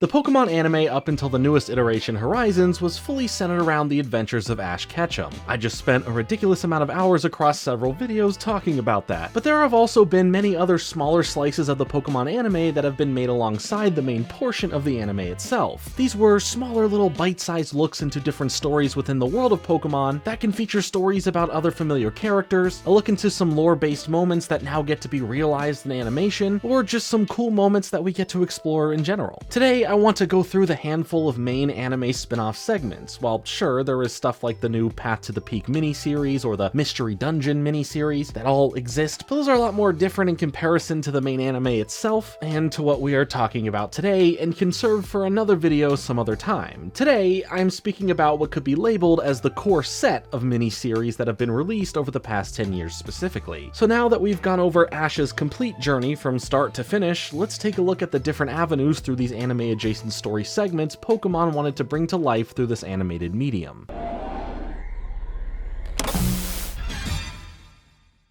The Pokemon anime up until the newest iteration, Horizons, was fully centered around the adventures of Ash Ketchum. I just spent a ridiculous amount of hours across several videos talking about that. But there have also been many other smaller slices of the Pokemon anime that have been made alongside the main portion of the anime itself. These were smaller little bite-sized looks into different stories within the world of Pokemon that can feature stories about other familiar characters, a look into some lore-based moments that now get to be realized in animation, or just some cool moments that we get to explore in general. Today, I want to go through the handful of main anime spin-off segments. While sure, there is stuff like the new Path to the Peak miniseries or the Mystery Dungeon miniseries that all exist, but those are a lot more different in comparison to the main anime itself and to what we are talking about today, and can serve for another video some other time. Today, I'm speaking about what could be labeled as the core set of miniseries that have been released over the past 10 years specifically. So now that we've gone over Ash's complete journey from start to finish, let's take a look at the different avenues through these anime-adjacent story segments Pokemon wanted to bring to life through this animated medium.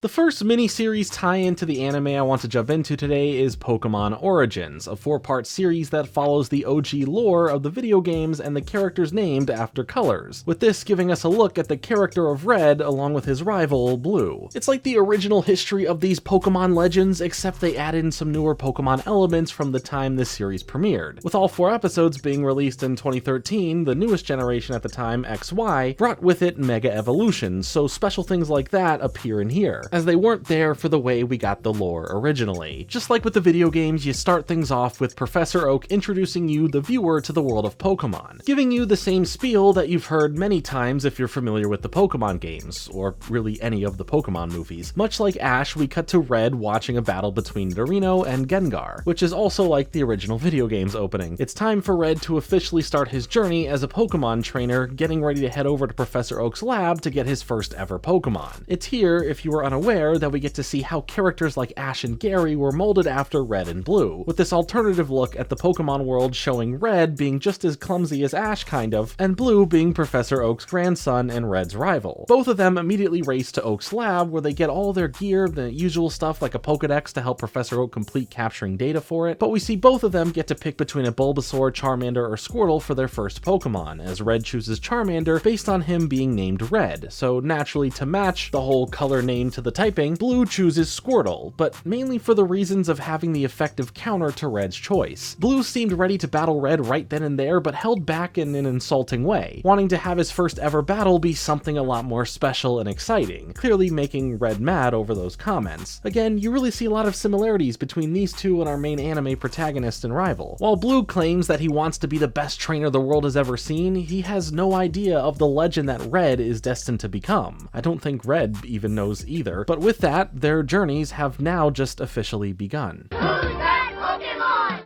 The first miniseries tie-in to the anime I want to jump into today is Pokemon Origins, a 4-part series that follows the OG lore of the video games and the characters named after colors, with this giving us a look at the character of Red along with his rival, Blue. It's like the original history of these Pokemon legends, except they add in some newer Pokemon elements from the time this series premiered. With all 4 episodes being released in 2013, the newest generation at the time, XY, brought with it Mega Evolutions, so special things like that appear in here, as they weren't there for the way we got the lore originally. Just like with the video games, you start things off with Professor Oak introducing you, the viewer, to the world of Pokemon, giving you the same spiel that you've heard many times if you're familiar with the Pokemon games, or really any of the Pokemon movies. Much like Ash, we cut to Red watching a battle between Dorino and Gengar, which is also like the original video game's opening. It's time for Red to officially start his journey as a Pokemon trainer, getting ready to head over to Professor Oak's lab to get his first ever Pokemon. It's here, if you were unaware, that we get to see how characters like Ash and Gary were molded after Red and Blue, with this alternative look at the Pokemon world showing Red being just as clumsy as Ash kind of, and Blue being Professor Oak's grandson and Red's rival. Both of them immediately race to Oak's lab where they get all their gear, the usual stuff like a Pokedex to help Professor Oak complete capturing data for it, but we see both of them get to pick between a Bulbasaur, Charmander, or Squirtle for their first Pokemon, as Red chooses Charmander based on him being named Red, so naturally to match the whole color name to the typing, Blue chooses Squirtle, but mainly for the reasons of having the effective counter to Red's choice. Blue seemed ready to battle Red right then and there, but held back in an insulting way, wanting to have his first ever battle be something a lot more special and exciting, clearly making Red mad over those comments. Again, you really see a lot of similarities between these two and our main anime protagonist and rival. While Blue claims that he wants to be the best trainer the world has ever seen, he has no idea of the legend that Red is destined to become. I don't think Red even knows either, but with that, their journeys have now just officially begun. Who's that Pokemon?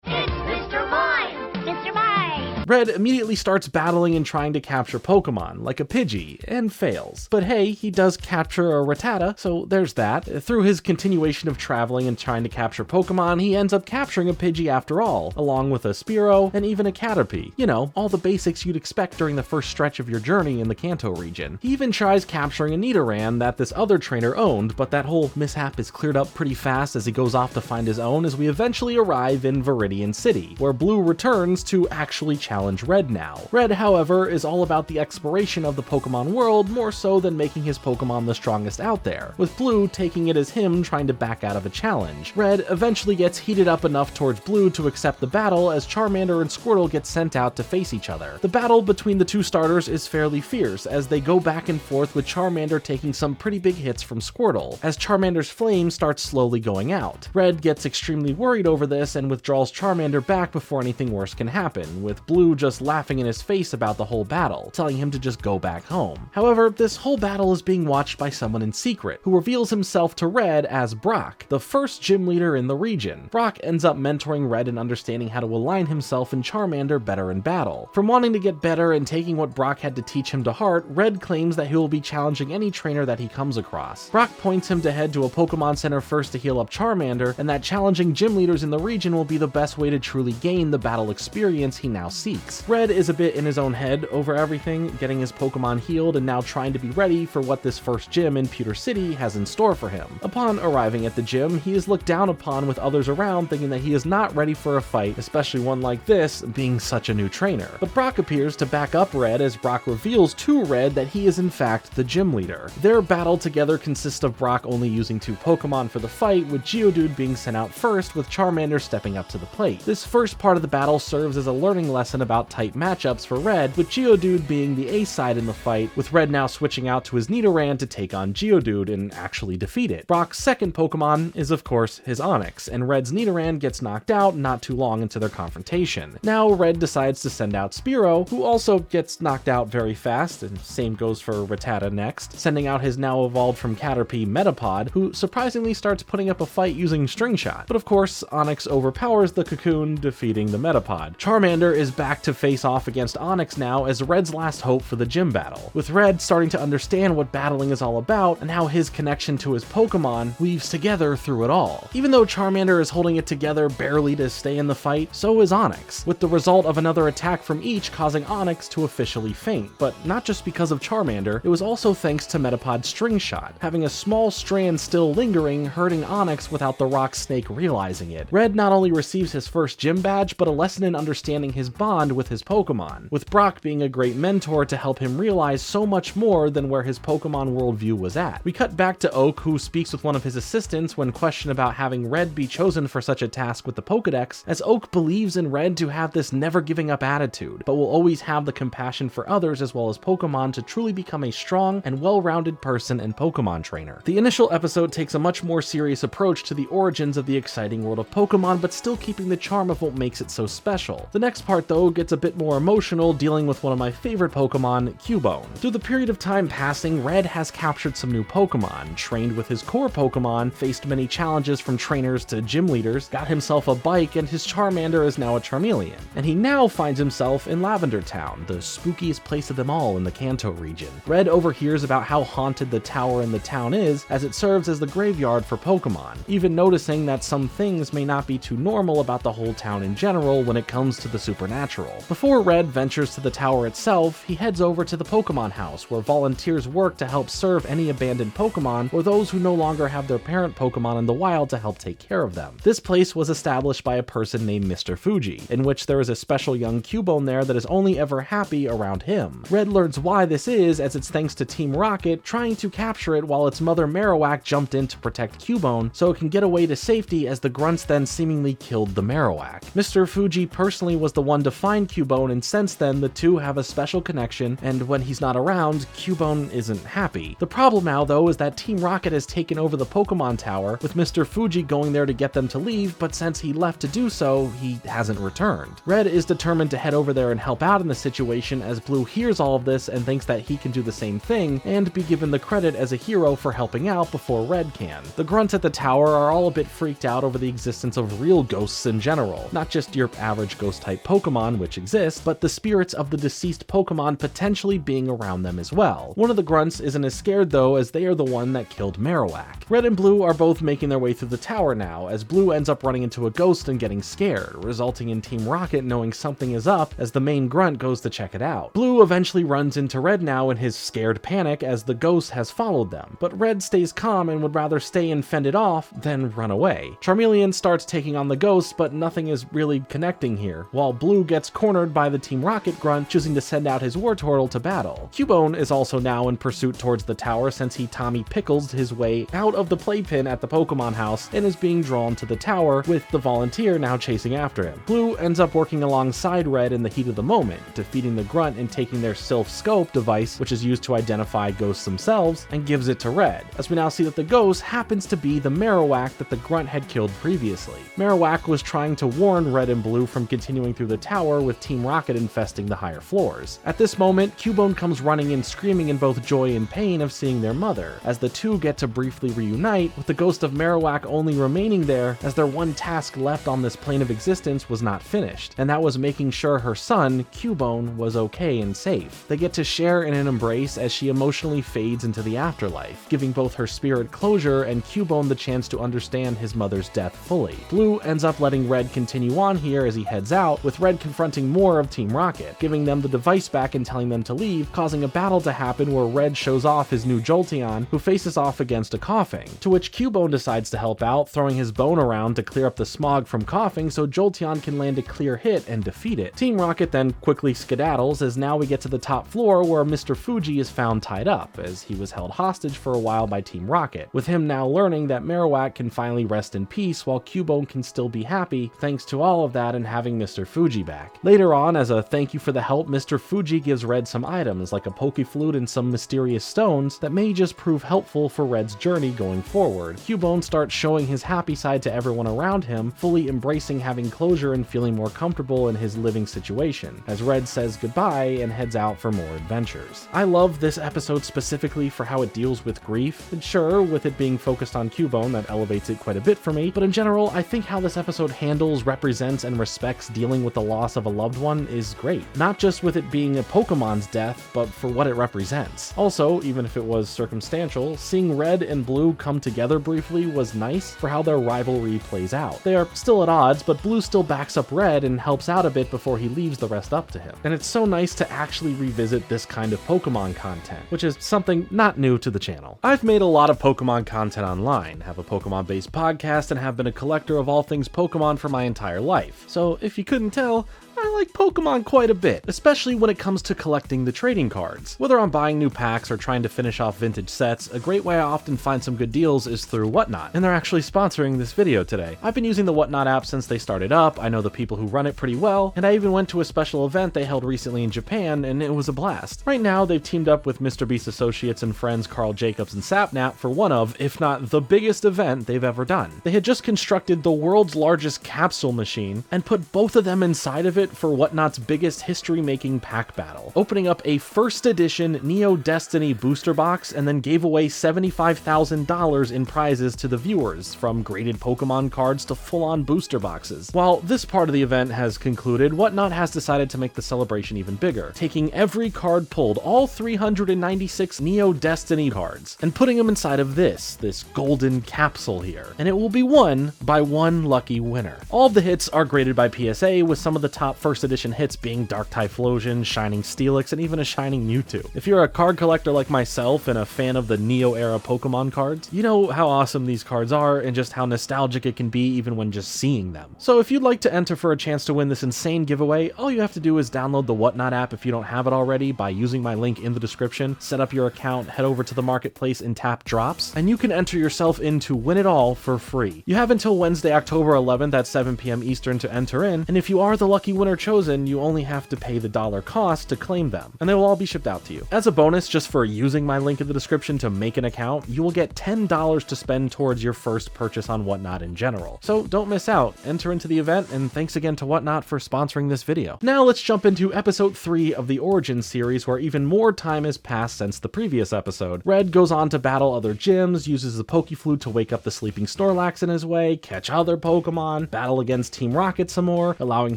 It's Mr. Mime! Mr. Mime! Red immediately starts battling and trying to capture Pokemon, like a Pidgey, and fails. But hey, he does capture a Rattata, so there's that. Through his continuation of traveling and trying to capture Pokemon, he ends up capturing a Pidgey after all, along with a Spearow and even a Caterpie. You know, all the basics you'd expect during the first stretch of your journey in the Kanto region. He even tries capturing a Nidoran that this other trainer owned, but that whole mishap is cleared up pretty fast as he goes off to find his own as we eventually arrive in Viridian City, where Blue returns to actually challenge Red now. Red, however, is all about the exploration of the Pokemon world more so than making his Pokemon the strongest out there, with Blue taking it as him trying to back out of a challenge. Red eventually gets heated up enough towards Blue to accept the battle as Charmander and Squirtle get sent out to face each other. The battle between the two starters is fairly fierce as they go back and forth, with Charmander taking some pretty big hits from Squirtle, as Charmander's flame starts slowly going out. Red gets extremely worried over this and withdraws Charmander back before anything worse can happen, with Blue just laughing in his face about the whole battle, telling him to just go back home. However, this whole battle is being watched by someone in secret, who reveals himself to Red as Brock, the first gym leader in the region. Brock ends up mentoring Red and understanding how to align himself and Charmander better in battle. From wanting to get better and taking what Brock had to teach him to heart, Red claims that he will be challenging any trainer that he comes across. Brock points him to head to a Pokemon Center first to heal up Charmander, and that challenging gym leaders in the region will be the best way to truly gain the battle experience he now seeks. weeks. Red is a bit in his own head over everything, getting his Pokemon healed and now trying to be ready for what this first gym in Pewter City has in store for him. Upon arriving at the gym, he is looked down upon with others around, thinking that he is not ready for a fight, especially one like this, being such a new trainer. But Brock appears to back up Red as Brock reveals to Red that he is in fact the gym leader. Their battle together consists of Brock only using 2 Pokemon for the fight, with Geodude being sent out first, with Charmander stepping up to the plate. This first part of the battle serves as a learning lesson about tight matchups for Red, with Geodude being the ace side in the fight, with Red now switching out to his Nidoran to take on Geodude and actually defeat it. Brock's second Pokemon is of course his Onix, and Red's Nidoran gets knocked out not too long into their confrontation. Now Red decides to send out Spearow, who also gets knocked out very fast, and same goes for Rattata next, sending out his now evolved from Caterpie Metapod, who surprisingly starts putting up a fight using String Shot. But of course, Onix overpowers the Cocoon, defeating the Metapod. Charmander is back to face off against Onix now as Red's last hope for the gym battle, with Red starting to understand what battling is all about and how his connection to his Pokemon weaves together through it all. Even though Charmander is holding it together barely to stay in the fight, so is Onix, with the result of another attack from each causing Onix to officially faint. But not just because of Charmander, it was also thanks to Metapod's String Shot, having a small strand still lingering, hurting Onix without the rock snake realizing it. Red not only receives his first gym badge, but a lesson in understanding his bond with his Pokemon, with Brock being a great mentor to help him realize so much more than where his Pokemon worldview was at. We cut back to Oak, who speaks with one of his assistants when questioned about having Red be chosen for such a task with the Pokedex, as Oak believes in Red to have this never giving up attitude, but will always have the compassion for others as well as Pokemon to truly become a strong and well-rounded person and Pokemon trainer. The initial episode takes a much more serious approach to the origins of the exciting world of Pokemon, but still keeping the charm of what makes it so special. The next part though gets a bit more emotional, dealing with one of my favorite Pokemon, Cubone. Through the period of time passing, Red has captured some new Pokemon, trained with his core Pokemon, faced many challenges from trainers to gym leaders, got himself a bike, and his Charmander is now a Charmeleon. And he now finds himself in Lavender Town, the spookiest place of them all in the Kanto region. Red overhears about how haunted the tower in the town is, as it serves as the graveyard for Pokemon, even noticing that some things may not be too normal about the whole town in general when it comes to the supernatural. Before Red ventures to the tower itself, he heads over to the Pokemon house, where volunteers work to help serve any abandoned Pokemon or those who no longer have their parent Pokemon in the wild to help take care of them. This place was established by a person named Mr. Fuji, in which there is a special young Cubone there that is only ever happy around him. Red learns why this is, as it's thanks to Team Rocket trying to capture it while its mother Marowak jumped in to protect Cubone so it can get away to safety, as the grunts then seemingly killed the Marowak. Mr. Fuji personally was the one to find Cubone, and since then the two have a special connection, and when he's not around, Cubone isn't happy. The problem now though is that Team Rocket has taken over the Pokemon Tower, with Mr. Fuji going there to get them to leave, but since he left to do so, he hasn't returned. Red is determined to head over there and help out in the situation, as Blue hears all of this and thinks that he can do the same thing and be given the credit as a hero for helping out before Red can. The grunts at the tower are all a bit freaked out over the existence of real ghosts in general, not just your average ghost type Pokemon, which exist, but the spirits of the deceased Pokemon potentially being around them as well. One of the grunts isn't as scared though, as they are the one that killed Marowak. Red and Blue are both making their way through the tower now, as Blue ends up running into a ghost and getting scared, resulting in Team Rocket knowing something is up as the main grunt goes to check it out. Blue eventually runs into Red now in his scared panic, as the ghost has followed them, but Red stays calm and would rather stay and fend it off than run away. Charmeleon starts taking on the ghost, but nothing is really connecting here, while Blue gets cornered by the Team Rocket grunt, choosing to send out his Wartortle to battle. Cubone is also now in pursuit towards the tower, since he Tommy Pickles his way out of the playpen at the Pokemon house and is being drawn to the tower, with the volunteer now chasing after him. Blue ends up working alongside Red in the heat of the moment, defeating the grunt and taking their Sylph Scope device, which is used to identify ghosts themselves, and gives it to Red, as we now see that the ghost happens to be the Marowak that the grunt had killed previously. Marowak was trying to warn Red and Blue from continuing through the tower, with Team Rocket infesting the higher floors. At this moment, Cubone comes running in, screaming in both joy and pain of seeing their mother, as the two get to briefly reunite, with the ghost of Marowak only remaining there, as their one task left on this plane of existence was not finished, and that was making sure her son, Cubone, was okay and safe. They get to share in an embrace as she emotionally fades into the afterlife, giving both her spirit closure and Cubone the chance to understand his mother's death fully. Blue ends up letting Red continue on here as he heads out, with Red confronting confronting more of Team Rocket, giving them the device back and telling them to leave, causing a battle to happen where Red shows off his new Jolteon, who faces off against a Coughing, to which Cubone decides to help out, throwing his bone around to clear up the smog from Coughing so Jolteon can land a clear hit and defeat it. Team Rocket then quickly skedaddles, as now we get to the top floor where Mr. Fuji is found tied up, as he was held hostage for a while by Team Rocket, with him now learning that Marowak can finally rest in peace while Cubone can still be happy thanks to all of that and having Mr. Fuji back. Later on, as a thank you for the help, Mr. Fuji gives Red some items like a Pokeflute and some mysterious stones that may just prove helpful for Red's journey going forward. Cubone starts showing his happy side to everyone around him, fully embracing having closure and feeling more comfortable in his living situation, as Red says goodbye and heads out for more adventures. I love this episode specifically for how it deals with grief, and sure, with it being focused on Cubone, that elevates it quite a bit for me, but in general, I think how this episode handles, represents, and respects dealing with the loss of a loved one is great. Not just with it being a Pokemon's death, but for what it represents. Also, even if it was circumstantial, seeing Red and Blue come together briefly was nice for how their rivalry plays out. They are still at odds, but Blue still backs up Red and helps out a bit before he leaves the rest up to him. And it's so nice to actually revisit this kind of Pokemon content, which is something not new to the channel. I've made a lot of Pokemon content online, have a Pokemon-based podcast, and have been a collector of all things Pokemon for my entire life. So if you couldn't tell, I like Pokemon quite a bit, especially when it comes to collecting the trading cards. Whether I'm buying new packs or trying to finish off vintage sets, a great way I often find some good deals is through Whatnot, and they're actually sponsoring this video today. I've been using the Whatnot app since they started up, I know the people who run it pretty well, and I even went to a special event they held recently in Japan, and it was a blast. Right now, they've teamed up with Mr. Beast Associates and friends Carl Jacobs and Sapnap for one of, if not the biggest event they've ever done. They had just constructed the world's largest capsule machine, and put both of them inside of it for Whatnot's biggest history-making pack battle, opening up a first edition Neo Destiny booster box and then gave away $75,000 in prizes to the viewers, from graded Pokemon cards to full-on booster boxes. While this part of the event has concluded, Whatnot has decided to make the celebration even bigger, taking every card pulled, all 396 Neo Destiny cards, and putting them inside of this golden capsule here, and it will be won by one lucky winner. All of the hits are graded by PSA, with some of the top first edition hits being Dark Typhlosion, Shining Steelix, and even a Shining Mewtwo. If you're a card collector like myself and a fan of the Neo era Pokemon cards, you know how awesome these cards are and just how nostalgic it can be even when just seeing them. So if you'd like to enter for a chance to win this insane giveaway, all you have to do is download the Whatnot app if you don't have it already by using my link in the description, set up your account, head over to the marketplace and tap drops, and you can enter yourself in to win it all for free. You have until Wednesday, October 11th at 7 p.m. Eastern to enter in, and if you are the lucky winner chosen, you only have to pay the $1 cost to claim them, and they will all be shipped out to you. As a bonus, just for using my link in the description to make an account, you will get $10 to spend towards your first purchase on Whatnot in general. So don't miss out, enter into the event, and thanks again to Whatnot for sponsoring this video. Now let's jump into episode 3 of the Origins series, where even more time has passed since the previous episode. Red goes on to battle other gyms, uses the Pokeflute to wake up the sleeping Snorlax in his way, catch other Pokemon, battle against Team Rocket some more, allowing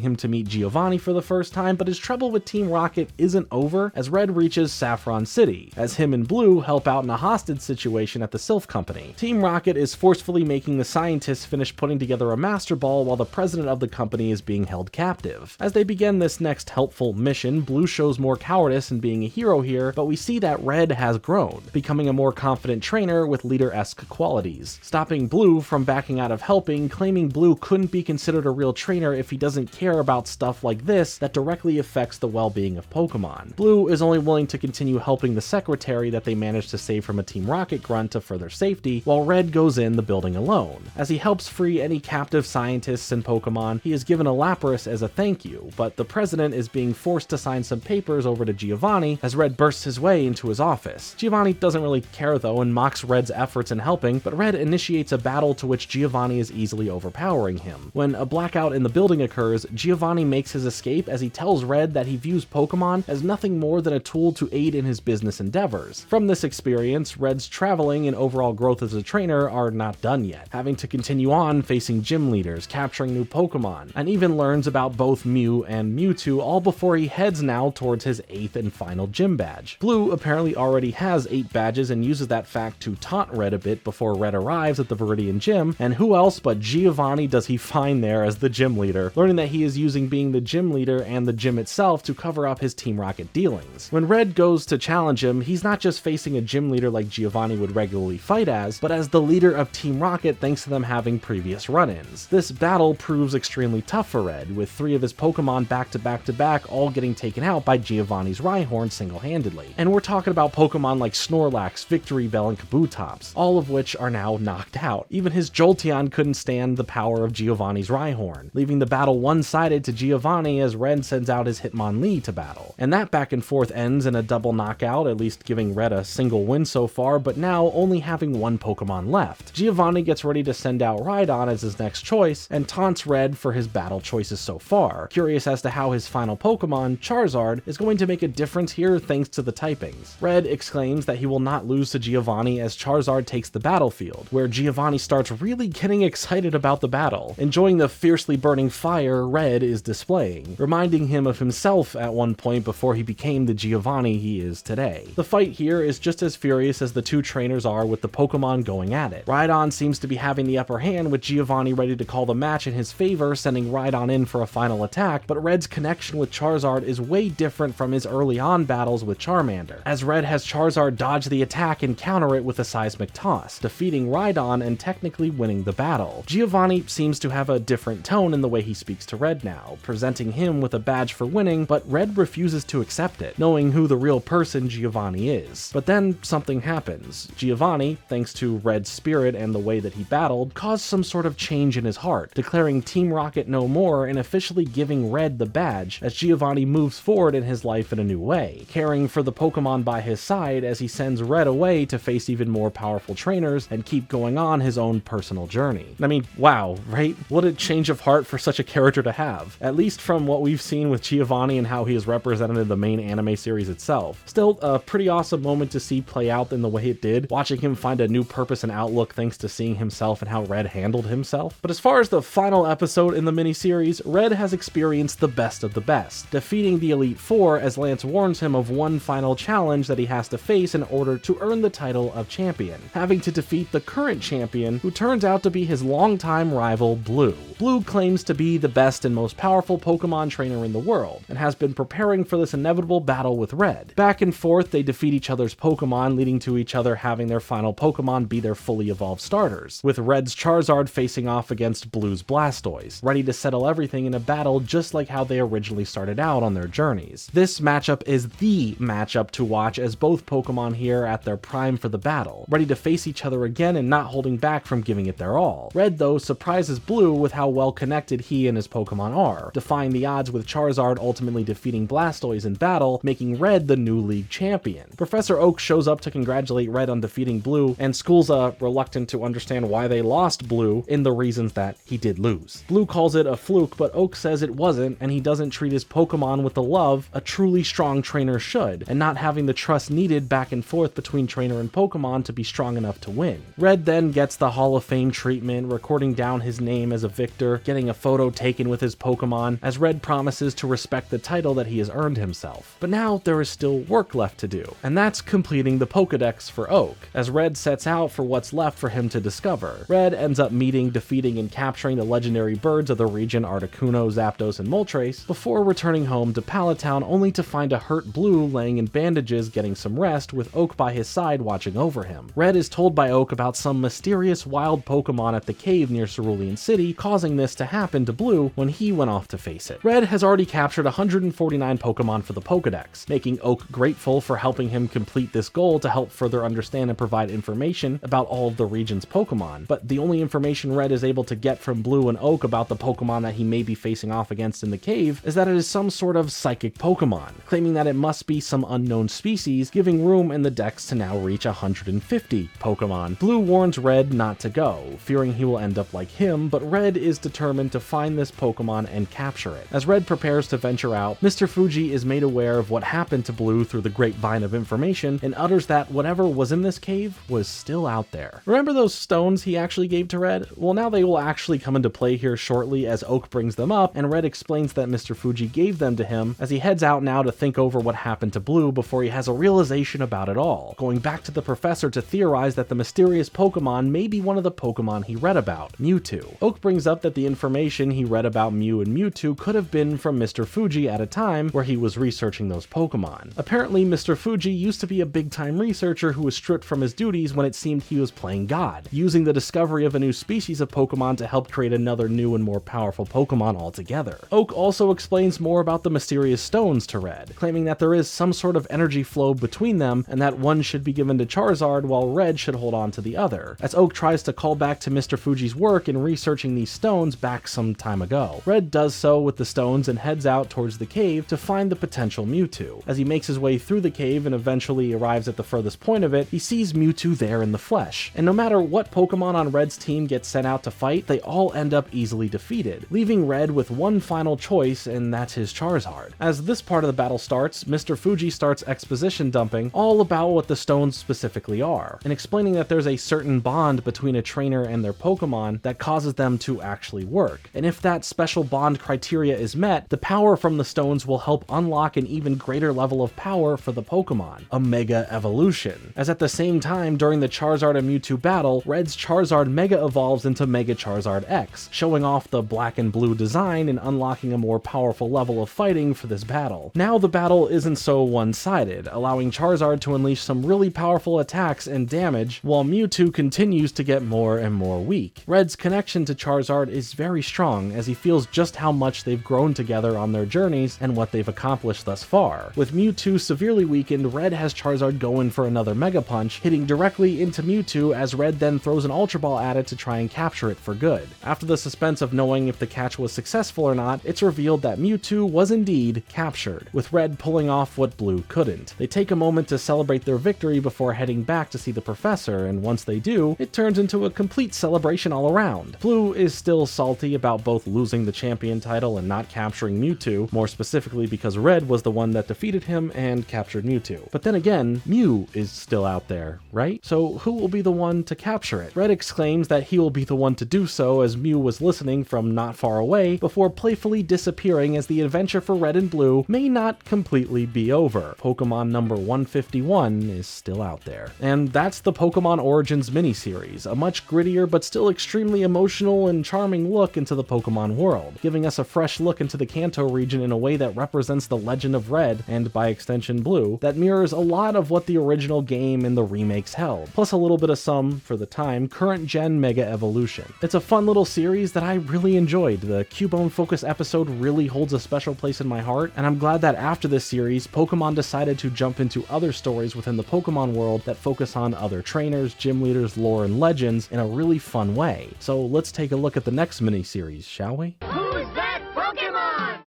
him to meet Giovanni for the first time, but his trouble with Team Rocket isn't over as Red reaches Saffron City, as him and Blue help out in a hostage situation at the Sylph Company. Team Rocket is forcefully making the scientists finish putting together a Master Ball while the president of the company is being held captive. As they begin this next helpful mission, Blue shows more cowardice in being a hero here, but we see that Red has grown, becoming a more confident trainer with leader-esque qualities, stopping Blue from backing out of helping, claiming Blue couldn't be considered a real trainer if he doesn't care about stuff like this that directly affects the well-being of Pokemon. Blue is only willing to continue helping the secretary that they managed to save from a Team Rocket grunt to further safety, while Red goes in the building alone. As he helps free any captive scientists and Pokemon, he is given a Lapras as a thank you, but the president is being forced to sign some papers over to Giovanni as Red bursts his way into his office. Giovanni doesn't really care though and mocks Red's efforts in helping, but Red initiates a battle to which Giovanni is easily overpowering him. When a blackout in the building occurs, Giovanni makes his escape as he tells Red that he views Pokemon as nothing more than a tool to aid in his business endeavors. From this experience, Red's traveling and overall growth as a trainer are not done yet, having to continue on facing gym leaders, capturing new Pokemon, and even learns about both Mew and Mewtwo all before he heads now towards his 8th and final gym badge. Blue apparently already has 8 badges and uses that fact to taunt Red a bit before Red arrives at the Viridian Gym, and who else but Giovanni does he find there as the gym leader, learning that he is using being the gym leader and the gym itself to cover up his Team Rocket dealings. When Red goes to challenge him, he's not just facing a gym leader like Giovanni would regularly fight as, but as the leader of Team Rocket thanks to them having previous run-ins. This battle proves extremely tough for Red, with 3 of his Pokemon back to back to back all getting taken out by Giovanni's Rhyhorn single-handedly. And we're talking about Pokemon like Snorlax, Victreebel, and Kabutops, all of which are now knocked out. Even his Jolteon couldn't stand the power of Giovanni's Rhyhorn, leaving the battle one-sided to Giovanni as Red sends out his Hitmonlee to battle. And that back and forth ends in a double knockout, at least giving Red a single win so far, but now only having 1 Pokemon left. Giovanni gets ready to send out Rhydon as his next choice, and taunts Red for his battle choices so far, curious as to how his final Pokemon, Charizard, is going to make a difference here thanks to the typings. Red exclaims that he will not lose to Giovanni as Charizard takes the battlefield, where Giovanni starts really getting excited about the battle, enjoying the fiercely burning fire Red is displaying, reminding him of himself at one point before he became the Giovanni he is today. The fight here is just as furious as the 2 trainers are with the Pokemon going at it. Rhydon seems to be having the upper hand with Giovanni ready to call the match in his favor, sending Rhydon in for a final attack, but Red's connection with Charizard is way different from his early on battles with Charmander, as Red has Charizard dodge the attack and counter it with a seismic toss, defeating Rhydon and technically winning the battle. Giovanni seems to have a different tone in the way he speaks to Red now, presenting him with a badge for winning, but Red refuses to accept it, knowing who the real person Giovanni is. But then something happens. Giovanni, thanks to Red's spirit and the way that he battled, caused some sort of change in his heart, declaring Team Rocket no more and officially giving Red the badge as Giovanni moves forward in his life in a new way, caring for the Pokemon by his side as he sends Red away to face even more powerful trainers and keep going on his own personal journey. I mean, wow, right? What a change of heart for such a character to have, at least from what we've seen with Giovanni and how he is represented in the main anime series itself. Still, a pretty awesome moment to see play out in the way it did, watching him find a new purpose and outlook thanks to seeing himself and how Red handled himself. But as far as the final episode in the miniseries, Red has experienced the best of the best, defeating the Elite Four as Lance warns him of one final challenge that he has to face in order to earn the title of champion, having to defeat the current champion, who turns out to be his longtime rival, Blue. Blue claims to be the best and most powerful Pokemon trainer in the world, and has been preparing for this inevitable battle with Red. Back and forth, they defeat each other's Pokemon, leading to each other having their final Pokemon be their fully evolved starters, with Red's Charizard facing off against Blue's Blastoise, ready to settle everything in a battle just like how they originally started out on their journeys. This matchup is the matchup to watch, as both Pokemon here at their prime for the battle, ready to face each other again and not holding back from giving it their all. Red, though, surprises Blue with how well connected he and his Pokemon are, defying the odds with Charizard ultimately defeating Blastoise in battle, making Red the new league champion. Professor Oak shows up to congratulate Red on defeating Blue, and School's reluctant to understand why they lost Blue in the reasons that he did lose. Blue calls it a fluke, but Oak says it wasn't, and he doesn't treat his Pokemon with the love a truly strong trainer should, and not having the trust needed back and forth between trainer and Pokemon to be strong enough to win. Red then gets the Hall of Fame treatment, recording down his name as a victor, getting a photo taken with his Pokemon, as Red promises to respect the title that he has earned himself. But now there is still work left to do, and that's completing the Pokedex for Oak, as Red sets out for what's left for him to discover. Red ends up meeting, defeating, and capturing the legendary birds of the region Articuno, Zapdos, and Moltres, before returning home to Palatown only to find a hurt Blue laying in bandages getting some rest, with Oak by his side watching over him. Red is told by Oak about some mysterious wild Pokemon at the cave near Cerulean City, causing this to happen to Blue when he went off to face it. Red has already captured 149 Pokemon for the Pokedex, making Oak grateful for helping him complete this goal to help further understand and provide information about all of the region's Pokemon. But the only information Red is able to get from Blue and Oak about the Pokemon that he may be facing off against in the cave is that it is some sort of psychic Pokemon, claiming that it must be some unknown species, giving room in the dex to now reach 150 Pokemon. Blue warns Red not to go, fearing he will end up like him, but Red is determined to find this Pokemon and capture it. As Red prepares to venture out, Mr. Fuji is made aware of what happened to Blue through the grapevine of information, and utters that whatever was in this cave was still out there. Remember those stones he actually gave to Red? Well, now they will actually come into play here shortly, as Oak brings them up, and Red explains that Mr. Fuji gave them to him as he heads out now to think over what happened to Blue before he has a realization about it all, going back to the professor to theorize that the mysterious Pokemon may be one of the Pokemon he read about, Mewtwo. Oak brings up that the information he read about Mew and Mewtwo could have been from Mr. Fuji at a time where he was researching those Pokemon. Apparently, Mr. Fuji used to be a big-time researcher who was stripped from his duties when it seemed he was playing God, using the discovery of a new species of Pokemon to help create another new and more powerful Pokemon altogether. Oak also explains more about the mysterious stones to Red, claiming that there is some sort of energy flow between them and that one should be given to Charizard while Red should hold on to the other, as Oak tries to call back to Mr. Fuji's work in researching these stones back some time ago. Red does so with the stones and heads out towards the cave to find the potential Mewtwo. As he makes his way through the cave and eventually arrives at the furthest point of it, he sees Mewtwo there in the flesh, and no matter what Pokemon on Red's team get sent out to fight, they all end up easily defeated, leaving Red with one final choice, and that's his Charizard. As this part of the battle starts, Mr. Fuji starts exposition dumping all about what the stones specifically are, and explaining that there's a certain bond between a trainer and their Pokemon that causes them to actually work, and if that special bond criteria is met, the power from the stones will help unlock an even greater level of power for the Pokemon, a Mega Evolution. As at the same time, during the Charizard and Mewtwo battle, Red's Charizard Mega evolves into Mega Charizard X, showing off the black and blue design and unlocking a more powerful level of fighting for this battle. Now the battle isn't so one-sided, allowing Charizard to unleash some really powerful attacks and damage, while Mewtwo continues to get more and more weak. Red's connection to Charizard is very strong, as he feels just how much they've grown together on their journeys and what they've accomplished thus far. With Mewtwo severely weakened, Red has Charizard going for another Mega Punch, hitting directly into Mewtwo as Red then throws an Ultra Ball at it to try and capture it for good. After the suspense of knowing if the catch was successful or not, it's revealed that Mewtwo was indeed captured, with Red pulling off what Blue couldn't. They take a moment to celebrate their victory before heading back to see the professor, and once they do, it turns into a complete celebration all around. Blue is still salty about both losing the champion title and not capturing Mewtwo, more specifically because Red was the one that defeated him and captured Mewtwo. But then again, Mew is still out there, right? So who will be the one to capture it? Red exclaims that he will be the one to do so as Mew was listening from not far away before playfully disappearing, as the adventure for Red and Blue may not completely be over. Pokemon number 151 is still out there. And that's the Pokemon Origins miniseries, a much grittier but still extremely emotional and charming look into the Pokemon world, giving us a fresh look into the Kanto region in a way that represents the legend of Red, and by extension Blue, that mirrors a lot of what the original game and the remakes held, plus a little bit of some, for the time, current-gen Mega Evolution. It's a fun little series that I really enjoyed. The Cubone Focus episode really holds a special place in my heart, and I'm glad that after this series, Pokemon decided to jump into other stories within the Pokemon world that focus on other trainers, gym leaders, lore, and legends in a really fun way. So let's take a look at the next mini-series, shall we? Who's that Pokemon?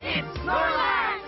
It's Snorlax!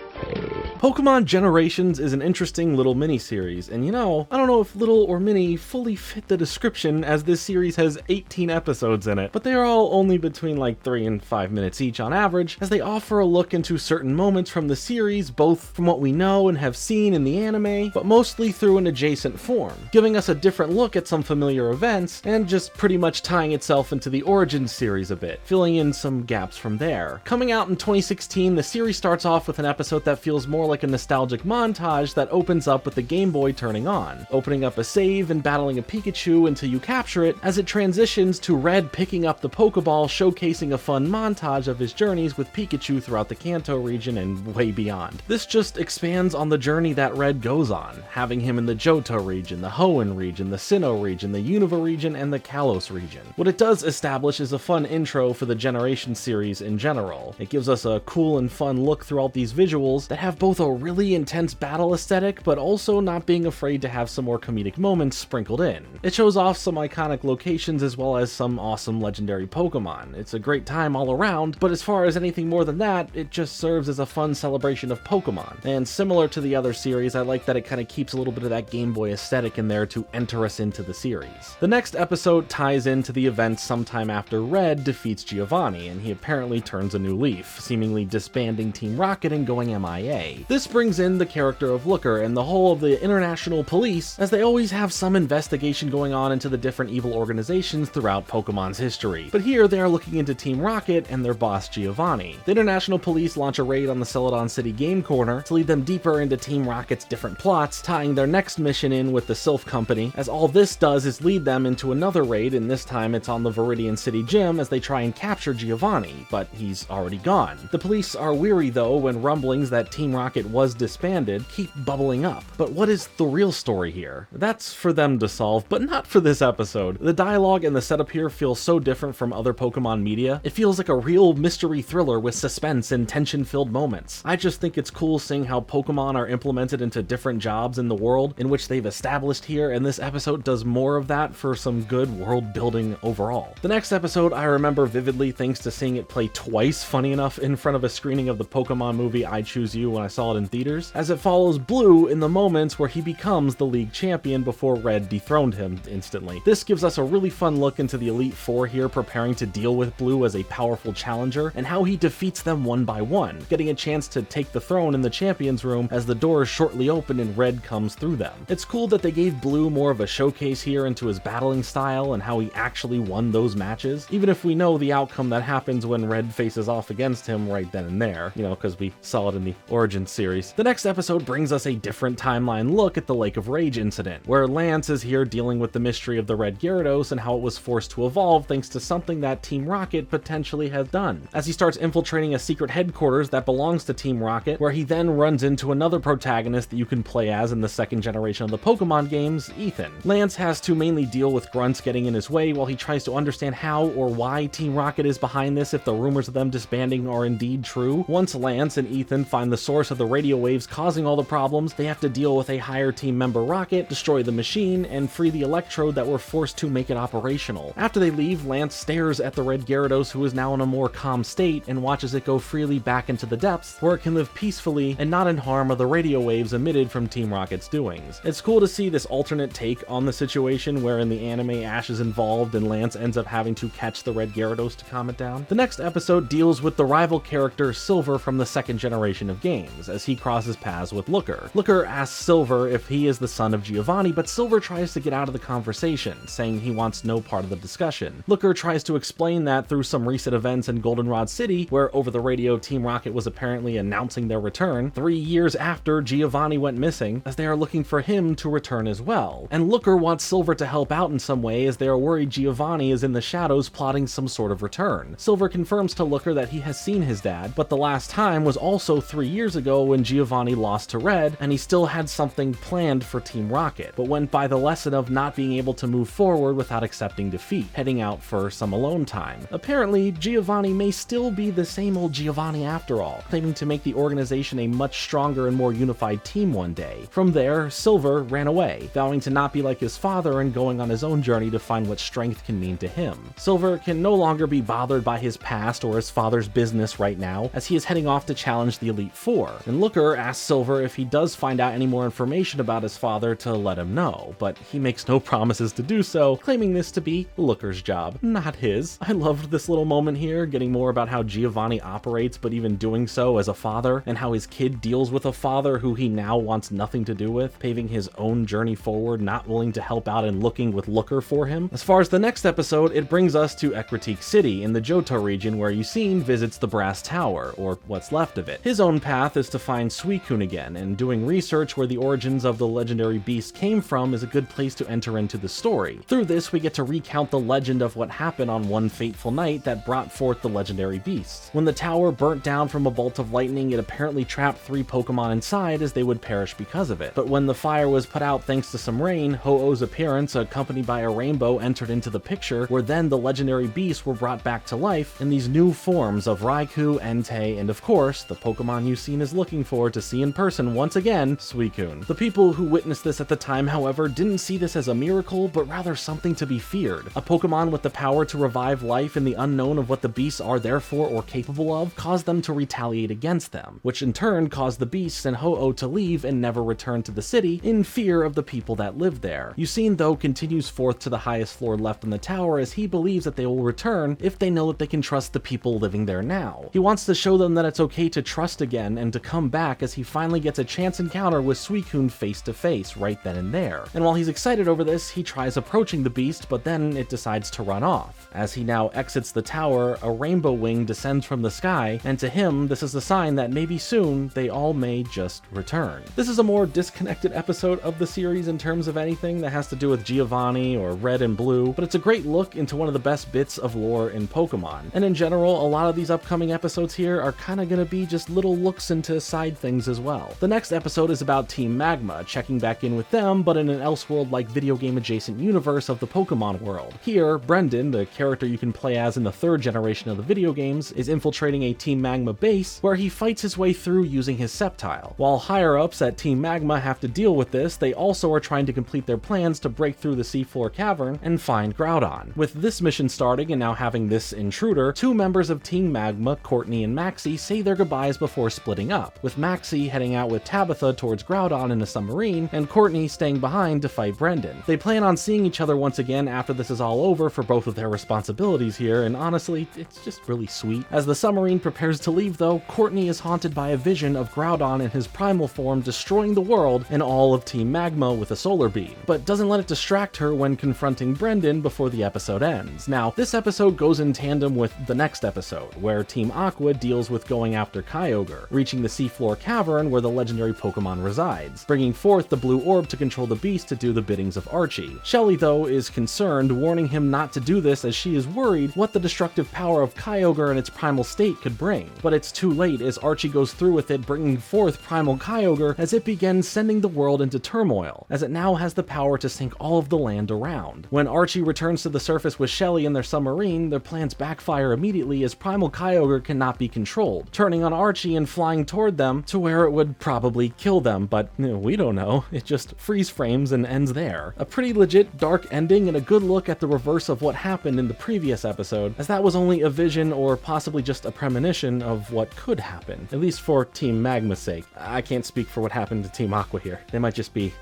Pokemon Generations is an interesting little mini-series, and you know, I don't know if little or mini fully fit the description, as this series has 18 episodes in it, but they are all only between like 3 and 5 minutes each on average, as they offer a look into certain moments from the series, both from what we know and have seen in the anime, but mostly through an adjacent form, giving us a different look at some familiar events, and just pretty much tying itself into the Origins series a bit, filling in some gaps from there. Coming out in 2016, the series starts off with an episode that feels more like a nostalgic montage that opens up with the Game Boy turning on, opening up a save and battling a Pikachu until you capture it, as it transitions to Red picking up the Pokeball, showcasing a fun montage of his journeys with Pikachu throughout the Kanto region and way beyond. This just expands on the journey that Red goes on, having him in the Johto region, the Hoenn region, the Sinnoh region, the Unova region, and the Kalos region. What it does establish is a fun intro for the Generation series in general. It gives us a cool and fun look throughout these visuals that have both a really intense battle aesthetic, but also not being afraid to have some more comedic moments sprinkled in. It shows off some iconic locations as well as some awesome legendary Pokemon. It's a great time all around, but as far as anything more than that, it just serves as a fun celebration of Pokemon. And similar to the other series, I like that it kind of keeps a little bit of that Game Boy aesthetic in there to enter us into the series. The next episode ties into the events sometime after Red defeats Giovanni, and he apparently turns a new leaf, seemingly disbanding Team Rocket and going MIA. This brings in the character of Looker and the whole of the international police, as they always have some investigation going on into the different evil organizations throughout Pokemon's history. But here they are looking into Team Rocket and their boss Giovanni. The international police launch a raid on the Celadon City Game Corner to lead them deeper into Team Rocket's different plots, tying their next mission in with the Sylph Company, as all this does is lead them into another raid, and this time it's on the Viridian City Gym as they try and capture Giovanni, but he's already gone. The police are weary though when rumblings that Team Rocket was disbanded keep bubbling up. But what is the real story here? That's for them to solve, but not for this episode. The dialogue and the setup here feels so different from other Pokemon media. It feels like a real mystery thriller with suspense and tension-filled moments. I just think it's cool seeing how Pokemon are implemented into different jobs in the world in which they've established here, and this episode does more of that for some good world building overall. The next episode I remember vividly thanks to seeing it play twice, funny enough, in front of a screening of the Pokemon movie I Choose You when I saw it in theaters, as it follows Blue in the moments where he becomes the league champion before Red dethroned him instantly. This gives us a really fun look into the Elite Four here preparing to deal with Blue as a powerful challenger, and how he defeats them one by one, getting a chance to take the throne in the champions room as the doors shortly open and Red comes through them. It's cool that they gave Blue more of a showcase here into his battling style and how he actually won those matches, even if we know the outcome that happens when Red faces off against him right then and there, you know, because we saw it in the Origins series. The next episode brings us a different timeline look at the Lake of Rage incident, where Lance is here dealing with the mystery of the Red Gyarados and how it was forced to evolve thanks to something that Team Rocket potentially has done, as he starts infiltrating a secret headquarters that belongs to Team Rocket, where he then runs into another protagonist that you can play as in the second generation of the Pokemon games, Ethan. Lance has to mainly deal with grunts getting in his way while he tries to understand how or why Team Rocket is behind this if the rumors of them disbanding are indeed true. Once Lance and Ethan find the source of the radio waves causing all the problems, they have to deal with a higher team member Rocket, destroy the machine, and free the Electrode that were forced to make it operational. After they leave, Lance stares at the Red Gyarados, who is now in a more calm state, and watches it go freely back into the depths, where it can live peacefully and not in harm of the radio waves emitted from Team Rocket's doings. It's cool to see this alternate take on the situation, where in the anime Ash is involved and Lance ends up having to catch the Red Gyarados to calm it down. The next episode deals with the rival character Silver from the second generation of games, as he crosses paths with Looker. Looker asks Silver if he is the son of Giovanni, but Silver tries to get out of the conversation, saying he wants no part of the discussion. Looker tries to explain that through some recent events in Goldenrod City, where over the radio Team Rocket was apparently announcing their return 3 years after Giovanni went missing, as they are looking for him to return as well. And Looker wants Silver to help out in some way, as they are worried Giovanni is in the shadows plotting some sort of return. Silver confirms to Looker that he has seen his dad, but the last time was also 3 years ago when Giovanni lost to Red, and he still had something planned for Team Rocket, but went by the lesson of not being able to move forward without accepting defeat, heading out for some alone time. Apparently, Giovanni may still be the same old Giovanni after all, claiming to make the organization a much stronger and more unified team one day. From there, Silver ran away, vowing to not be like his father and going on his own journey to find what strength can mean to him. Silver can no longer be bothered by his past or his father's business right now, as he is heading off to challenge the Elite Four, and Looker asks Silver if he does find out any more information about his father to let him know, but he makes no promises to do so, claiming this to be Looker's job, not his. I loved this little moment here, getting more about how Giovanni operates, but even doing so as a father, and how his kid deals with a father who he now wants nothing to do with, paving his own journey forward, not willing to help out and looking with Looker for him. As far as the next episode, it brings us to Ecruteak City in the Johto region, where Yucine visits the Brass Tower, or what's left of it. His own path is to find Suicune again, and doing research where the origins of the legendary beast came from is a good place to enter into the story. Through this, we get to recount the legend of what happened on one fateful night that brought forth the legendary beasts. When the tower burnt down from a bolt of lightning, it apparently trapped 3 Pokemon inside, as they would perish because of it. But when the fire was put out thanks to some rain, Ho-Oh's appearance, accompanied by a rainbow, entered into the picture, where then the legendary beasts were brought back to life in these new forms of Raikou, Entei, and of course, the Pokemon Yucine is looking for to see in person once again, Suicune. The people who witnessed this at the time, however, didn't see this as a miracle, but rather something to be feared. A Pokemon with the power to revive life, and the unknown of what the beasts are therefore or capable of caused them to retaliate against them, which in turn caused the beasts and Ho-Oh to leave and never return to the city in fear of the people that lived there. Yucine, though, continues forth to the highest floor left in the tower, as he believes that they will return if they know that they can trust the people living there now. He wants to show them that it's okay to trust again and to come come back as he finally gets a chance encounter with Suicune face to face right then and there. And while he's excited over this, he tries approaching the beast, but then it decides to run off. As he now exits the tower, a rainbow wing descends from the sky, and to him, this is a sign that maybe soon they all may just return. This is a more disconnected episode of the series in terms of anything that has to do with Giovanni or Red and Blue, but it's a great look into one of the best bits of lore in Pokemon. And in general, a lot of these upcoming episodes here are kind of going to be just little looks into side things as well. The next episode is about Team Magma, checking back in with them, but in an Elseworld-like video game adjacent universe of the Pokemon world. Here, Brendan, the character you can play as in the third generation of the video games, is infiltrating a Team Magma base where he fights his way through using his Sceptile. While higher-ups at Team Magma have to deal with this, they also are trying to complete their plans to break through the seafloor cavern and find Groudon. With this mission starting and now having this intruder, two members of Team Magma, Courtney and Maxie, say their goodbyes before splitting up, with Maxie heading out with Tabitha towards Groudon in a submarine, and Courtney staying behind to fight Brendan. They plan on seeing each other once again after this is all over for both of their responsibilities here, and honestly, it's just really sweet. As the submarine prepares to leave though, Courtney is haunted by a vision of Groudon in his primal form destroying the world and all of Team Magma with a solar beam, but doesn't let it distract her when confronting Brendan before the episode ends. Now, this episode goes in tandem with the next episode, where Team Aqua deals with going after Kyogre, reaching the seafloor cavern where the legendary Pokemon resides, bringing forth the blue orb to control the beast to do the biddings of Archie. Shelly, though, is concerned, warning him not to do this as she is worried what the destructive power of Kyogre in its primal state could bring. But it's too late as Archie goes through with it, bringing forth primal Kyogre as it begins sending the world into turmoil, as it now has the power to sink all of the land around. When Archie returns to the surface with Shelly in their submarine, their plans backfire immediately as primal Kyogre cannot be controlled, turning on Archie and flying toward them to where it would probably kill them, but we don't know. It just freeze frames and ends there. A pretty legit dark ending and a good look at the reverse of what happened in the previous episode, as that was only a vision or possibly just a premonition of what could happen, at least for Team Magma's sake. I can't speak for what happened to Team Aqua here. They might just be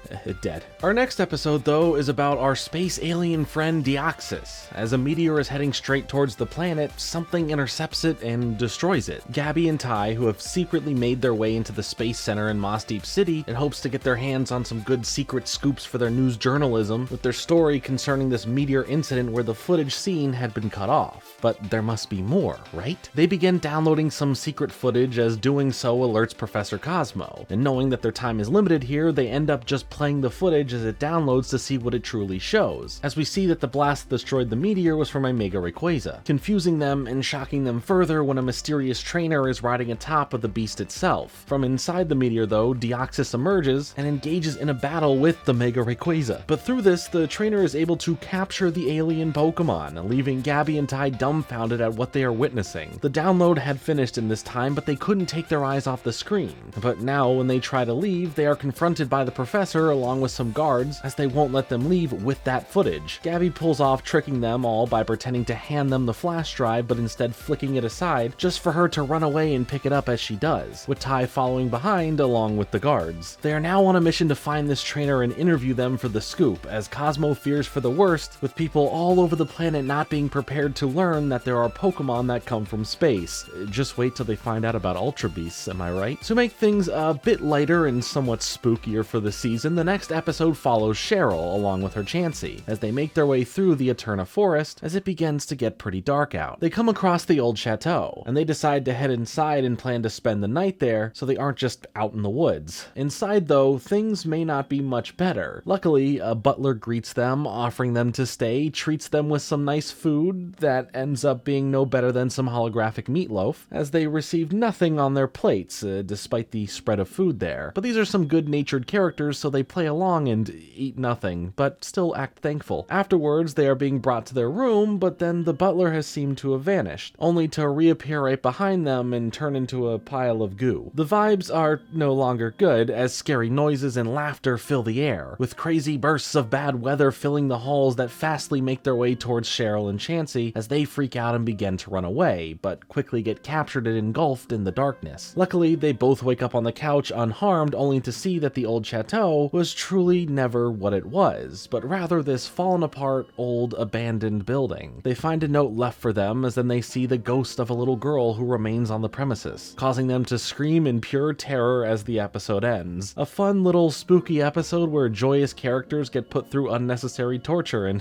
dead. Our next episode, though, is about our space alien friend Deoxys. As a meteor is heading straight towards the planet, something intercepts it and destroys it. Gabby and Ty, who have secretly made their way into the Space Center in Moss Deep City in hopes to get their hands on some good secret scoops for their news journalism, with their story concerning this meteor incident where the footage seen had been cut off. But there must be more, right? They begin downloading some secret footage, as doing so alerts Professor Cosmo, and knowing that their time is limited here, they end up just playing the footage as it downloads to see what it truly shows, as we see that the blast that destroyed the meteor was from a Mega Rayquaza, confusing them and shocking them further when a mysterious trainer is riding atop of the beast itself. From inside the meteor though, Deoxys emerges and engages in a battle with the Mega Rayquaza, but through this, the trainer is able to capture the alien Pokemon, leaving Gabby and Ty dumbfounded at what they are witnessing. The download had finished in this time, but they couldn't take their eyes off the screen. But now, when they try to leave, they are confronted by the professor along with some guards, as they won't let them leave with that footage. Gabby pulls off tricking them all by pretending to hand them the flash drive, but instead flicking it aside, just for her to run away and pick it up as she does, with Ty following behind along with the guards. They are now on a mission to find this trainer and interview them for the scoop, as Cosmo fears for the worst, with people all over the planet not being prepared to learn that there are Pokemon that come from space. Just wait till they find out about Ultra Beasts, am I right? To make things a bit lighter and somewhat spookier for the season, the next episode follows Cheryl along with her Chansey, as they make their way through the Eterna Forest as it begins to get pretty dark out. They come across the old chateau, and they decide to head inside and plan to spend the night there, so they aren't just out in the woods. Inside though, things may not be much better. Luckily, a butler greets them, offering them to stay, treats them with some nice food that ends up being no better than some holographic meatloaf, as they receive nothing on their plates, despite the spread of food there. But these are some good-natured characters, so they play along and eat nothing, but still act thankful. Afterwards, they are being brought to their room, but then the butler has seemed to have vanished, only to reappear right behind them and turn into a pile of goo. The vibes are no longer good, as scary noises and laughter fill the air, with crazy bursts of bad weather filling the halls that fastly make their way towards Cheryl and Chansey as they freak out and begin to run away, but quickly get captured and engulfed in the darkness. Luckily, they both wake up on the couch unharmed, only to see that the old chateau was truly never what it was, but rather this fallen apart, old, abandoned building. They find a note left for them, as then they see the ghost of a little girl who remains on the premises, causing them to scream scream in pure terror as the episode ends. A fun little spooky episode where joyous characters get put through unnecessary torture, and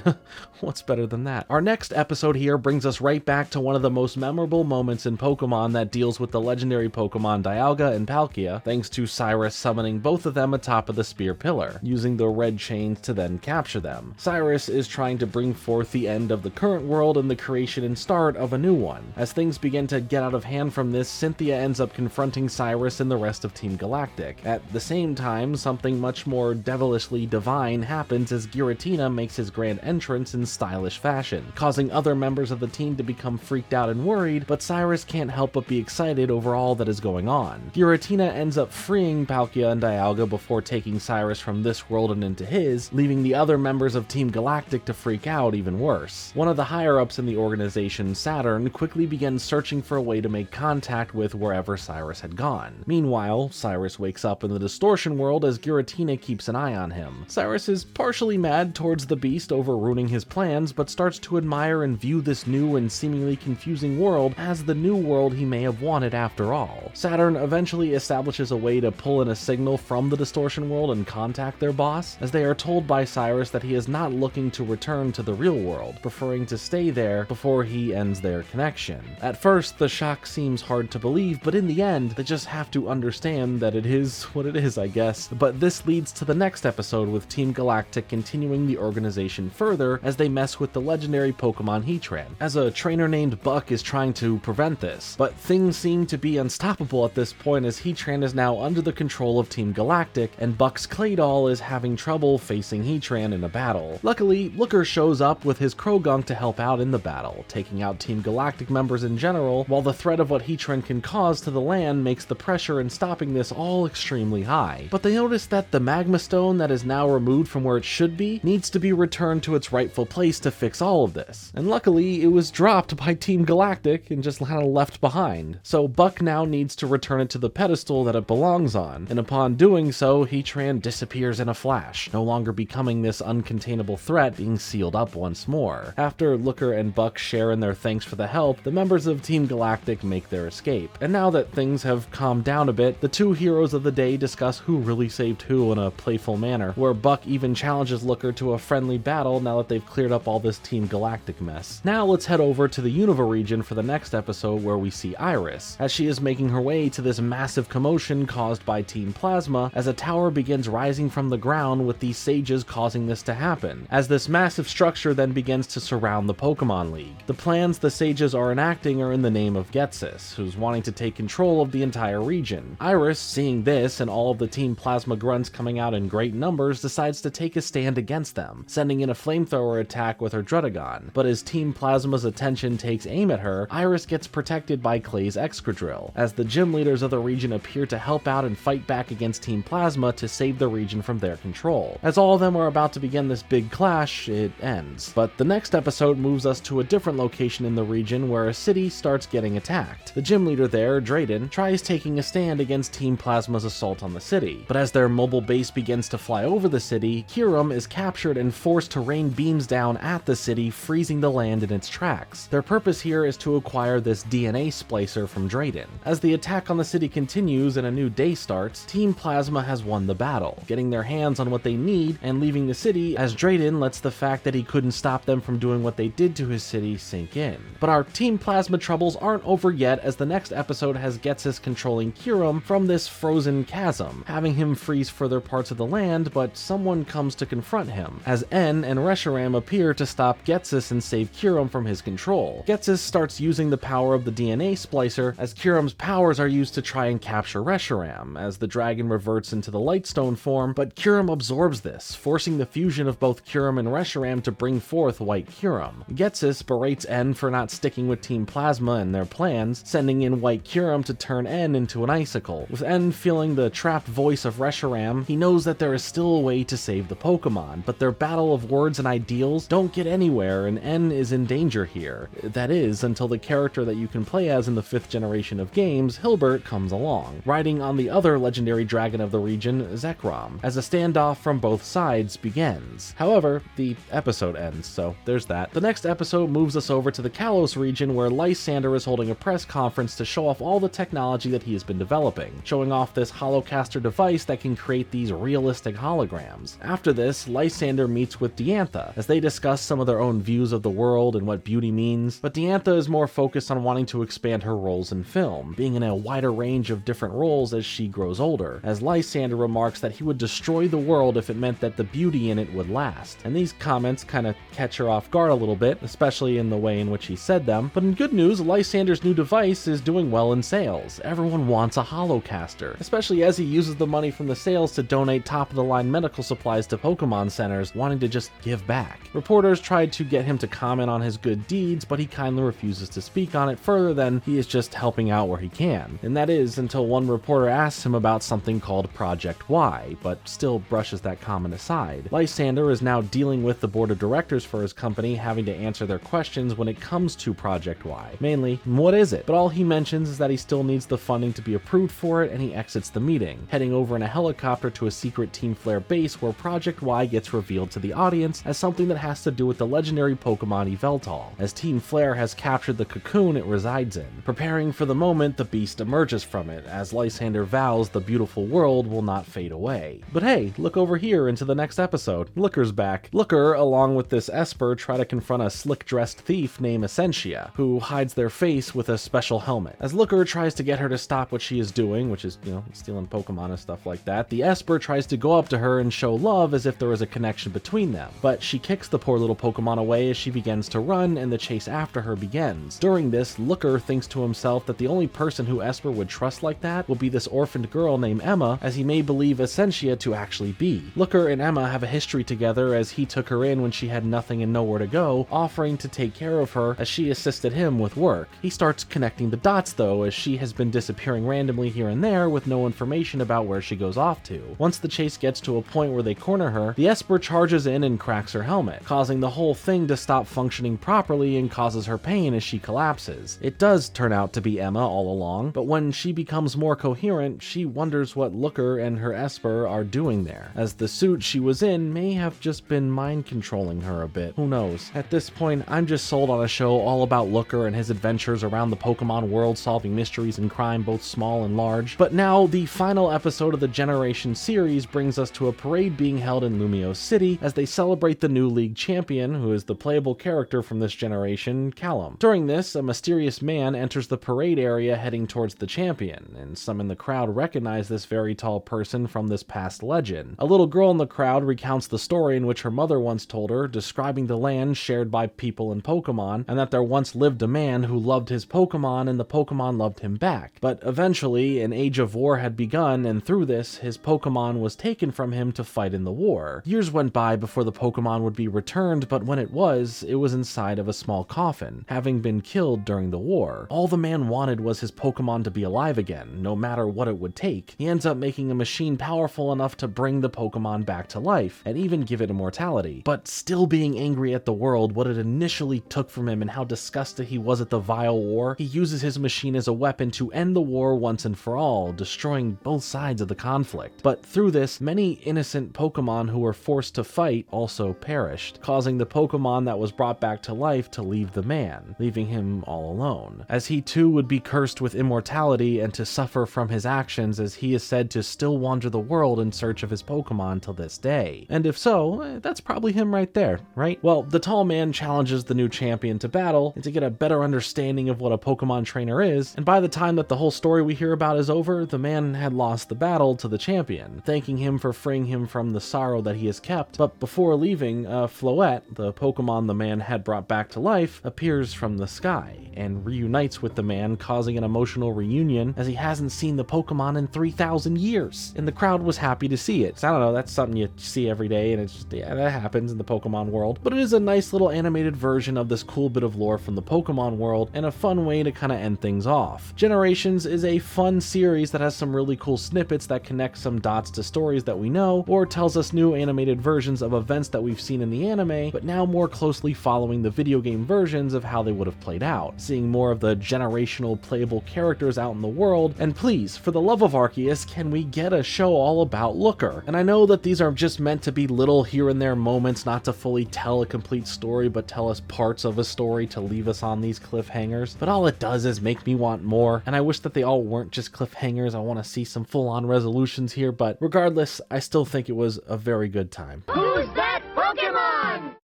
what's better than that? Our next episode here brings us right back to one of the most memorable moments in Pokemon that deals with the legendary Pokemon Dialga and Palkia, thanks to Cyrus summoning both of them atop of the spear pillar, using the red chains to then capture them. Cyrus is trying to bring forth the end of the current world and the creation and start of a new one. As things begin to get out of hand from this, Cynthia ends up confronting Cyrus and the rest of Team Galactic. At the same time, something much more devilishly divine happens as Giratina makes his grand entrance in stylish fashion, causing other members of the team to become freaked out and worried, but Cyrus can't help but be excited over all that is going on. Giratina ends up freeing Palkia and Dialga before taking Cyrus from this world and into his, leaving the other members of Team Galactic to freak out even worse. One of the higher-ups in the organization, Saturn, quickly begins searching for a way to make contact with wherever Cyrus had gone. Meanwhile, Cyrus wakes up in the distortion world as Giratina keeps an eye on him. Cyrus is partially mad towards the beast over ruining his plans, but starts to admire and view this new and seemingly confusing world as the new world he may have wanted after all. Saturn eventually establishes a way to pull in a signal from the distortion world and contact their boss, as they are told by Cyrus that he is not looking to return to the real world, preferring to stay there before he ends their connection. At first, the shock seems hard to believe, but in the end, they just have to understand that it is what it is, I guess. But this leads to the next episode with Team Galactic continuing the organization further as they mess with the legendary Pokemon Heatran, as a trainer named Buck is trying to prevent this. But things seem to be unstoppable at this point as Heatran is now under the control of Team Galactic, and Buck's Claydol is having trouble facing Heatran in a battle. Luckily, Looker shows up with his Krogunk to help out in the battle, taking out Team Galactic members in general, while the threat of what Heatran can cause to the land makes the pressure in stopping this all extremely high. But they notice that the Magma Stone that is now removed from where it should be needs to be returned to its rightful place to fix all of this. And luckily, it was dropped by Team Galactic and just kind of left behind. So Buck now needs to return it to the pedestal that it belongs on, and upon doing so, Heatran disappears in a flash, no longer becoming this uncontainable threat, being sealed up once more. After Looker and Buck share in their thanks for the help, the members of Team Galactic make their escape. And now that things have calmed down a bit, the two heroes of the day discuss who really saved who in a playful manner, where Buck even challenges Looker to a friendly battle now that they've cleared up all this Team Galactic mess. Now let's head over to the Unova region for the next episode, where we see Iris, as she is making her way to this massive commotion caused by Team Plasma, as a tower begins rising from the ground with these sages causing this to happen, as this massive structure then begins to surround the Pokemon League. The plans the sages are enacting are in the name of Getsis, who's wanting to take control of the entire region. Iris, seeing this and all of the Team Plasma grunts coming out in great numbers, decides to take a stand against them, sending in a flamethrower attack with her Druddigon. But as Team Plasma's attention takes aim at her, Iris gets protected by Clay's Excadrill, as the gym leaders of the region appear to help out and fight back against Team Plasma to save the region from their control. As all of them are about to begin this big clash, it ends. But the next episode moves us to a different location in the region where a city starts getting attacked. The gym leader there, Drayden, tries taking a stand against Team Plasma's assault on the city, but as their mobile base begins to fly over the city, Kyurem is captured and forced to rain beams down at the city, freezing the land in its tracks. Their purpose here is to acquire this DNA splicer from Drayden. As the attack on the city continues and a new day starts, Team Plasma has won the battle, getting their hands on what they need and leaving the city, as Drayden lets the fact that he couldn't stop them from doing what they did to his city sink in. But our Team Plasma troubles aren't over yet, as the next episode has Getsis controlling Kyurem from this frozen chasm, having him freeze further parts of the land, but someone comes to confront him, as En and Reshiram appear to stop Getsis and save Kyurem from his control. Getsis starts using the power of the DNA splicer, as Kyurem's powers are used to try and capture Reshiram, as the dragon reverts into the Lightstone form, but Kyurem absorbs this, forcing the fusion of both Kyurem and Reshiram to bring forth White Kyurem. Getsis berates En for not sticking with Team Plasma and their plans, sending in White Kyurem to turn En into an icicle. With En feeling the trapped voice of Reshiram, he knows that there is still a way to save the Pokemon, but their battle of words and ideals don't get anywhere, and En is in danger here. That is, until the character that you can play as in the 5th generation of games, Hilbert, comes along, riding on the other legendary dragon of the region, Zekrom, as a standoff from both sides begins. However, the episode ends, so there's that. The next episode moves us over to the Kalos region, where Lysander is holding a press conference to show off all the technology that he has been developing, showing off this holocaster device that can create these realistic holograms. After this, Lysander meets with Diantha as they discuss some of their own views of the world and what beauty means, but Diantha is more focused on wanting to expand her roles in film, being in a wider range of different roles as she grows older, as Lysander remarks that he would destroy the world if it meant that the beauty in it would last. And these comments kind of catch her off guard a little bit, especially in the way in which he said them, but in good news, Lysander's new device is doing well in sales. Everyone wants a holocaster, especially as he uses the money from the sales to donate top-of-the-line medical supplies to Pokemon centers, wanting to just give back. Reporters tried to get him to comment on his good deeds, but he kindly refuses to speak on it further than he is just helping out where he can. And that is until one reporter asks him about something called Project Y, but still brushes that comment aside. Lysander is now dealing with the board of directors for his company, having to answer their questions when it comes to Project Y. Mainly, what is it? But all he mentions is that he still needs the funding to be approved for it, and he exits the meeting, heading over in a helicopter to a secret Team Flare base where Project Y gets revealed to the audience as something that has to do with the legendary Pokemon Yveltal, as Team Flare has captured the cocoon it resides in. Preparing for the moment the beast emerges from it, as Lysander vows the beautiful world will not fade away. But hey, look over here into the next episode. Looker's back. Looker, along with this Esper, try to confront a slick-dressed thief named Essentia, who hides their face with a special helmet. As Looker tries to get her to stop what she is doing, which is, stealing Pokemon and stuff like that, the Esper tries to go up to her and show love as if there was a connection between them. But she kicks the poor little Pokemon away as she begins to run, and the chase after her begins. During this, Looker thinks to himself that the only person who Esper would trust like that will be this orphaned girl named Emma, as he may believe Essentia to actually be. Looker and Emma have a history together, as he took her in when she had nothing and nowhere to go, offering to take care of her as she assisted him with work. He starts connecting the dots though, as she has been disappearing randomly here and there with no information about where she goes off to. Once the chase gets to a point where they corner her, the Esper charges in and cracks her helmet, causing the whole thing to stop functioning properly and causes her pain as she collapses. It does turn out to be Emma all along, but when she becomes more coherent, she wonders what Looker and her Esper are doing there, as the suit she was in may have just been mind controlling her a bit. Who knows? At this point, I'm just sold on a show all about Looker and his adventures around the Pokemon world, solving mysteries and crime both small and large. But now, the final episode of the Generation series brings us to a parade being held in Lumio City as they celebrate the new league champion, who is the playable character from this generation, Callum. During this, a mysterious man enters the parade area heading towards the champion, and some in the crowd recognize this very tall person from this past legend. A little girl in the crowd recounts the story in which her mother once told her, describing the land shared by people and Pokemon, and that there once lived a man who loved his Pokemon and the Pokemon loved him back. But eventually, an age of war had begun, and through this, his Pokemon was taken from him to fight in the war. Years went by before the Pokemon would be returned, but when it was inside of a small coffin, having been killed during the war. All the man wanted was his Pokemon to be alive again, no matter what it would take. He ends up making a machine powerful enough to bring the Pokemon back to life, and even give it immortality. But still being angry at the world, what it initially took from him, and how disgusted he was at the vile war, he uses his machine as a weapon to end the war once and for all, destroying both sides of the conflict. But through this, many innocent Pokemon who were forced to fight also perished, causing the Pokemon that was brought back to life to leave the man, leaving him all alone, as he too would be cursed with immortality and to suffer from his actions, as he is said to still wander the world in search of his Pokemon till this day. And if so, that's probably him right there, right? Well, the tall man challenges the new champion to battle and to get a better understanding of what a Pokemon trainer is, and by the time that the whole story we hear about is over, the man had lost the battle to the champion, thanking him for freeing him from the sorrow that he has kept. But before leaving, Floette, the Pokemon the man had brought back to life, appears from the sky and reunites with the man, causing an emotional reunion as he hasn't seen the Pokemon in 3,000 years. And the crowd was happy to see it. So I don't know, that's something you see every day, and it's just, yeah, that happens in the Pokemon world. But it is a nice little animated version of this cool bit of lore from the Pokemon world, and a fun way to kind of end things off. Generations is a fun series that has some really cool snippets that connect some dots to stories that we know, or tells us new animated versions of events that we've seen in the anime, but now more closely following the video game versions of how they would have played out, seeing more of the generational playable characters out in the world. And please, for the love of Arceus, can we get a show all about Looker? And I know that these are just meant to be little here and there moments, not to fully tell a complete story, but tell us parts of a story to leave us on these cliffhangers, but all it does is make me want more, and I wish wish that they all weren't just cliffhangers. I want to see some full-on resolutions here, but regardless, I still think it was a very good time. Who's that Pokemon?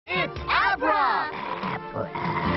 It's Abra!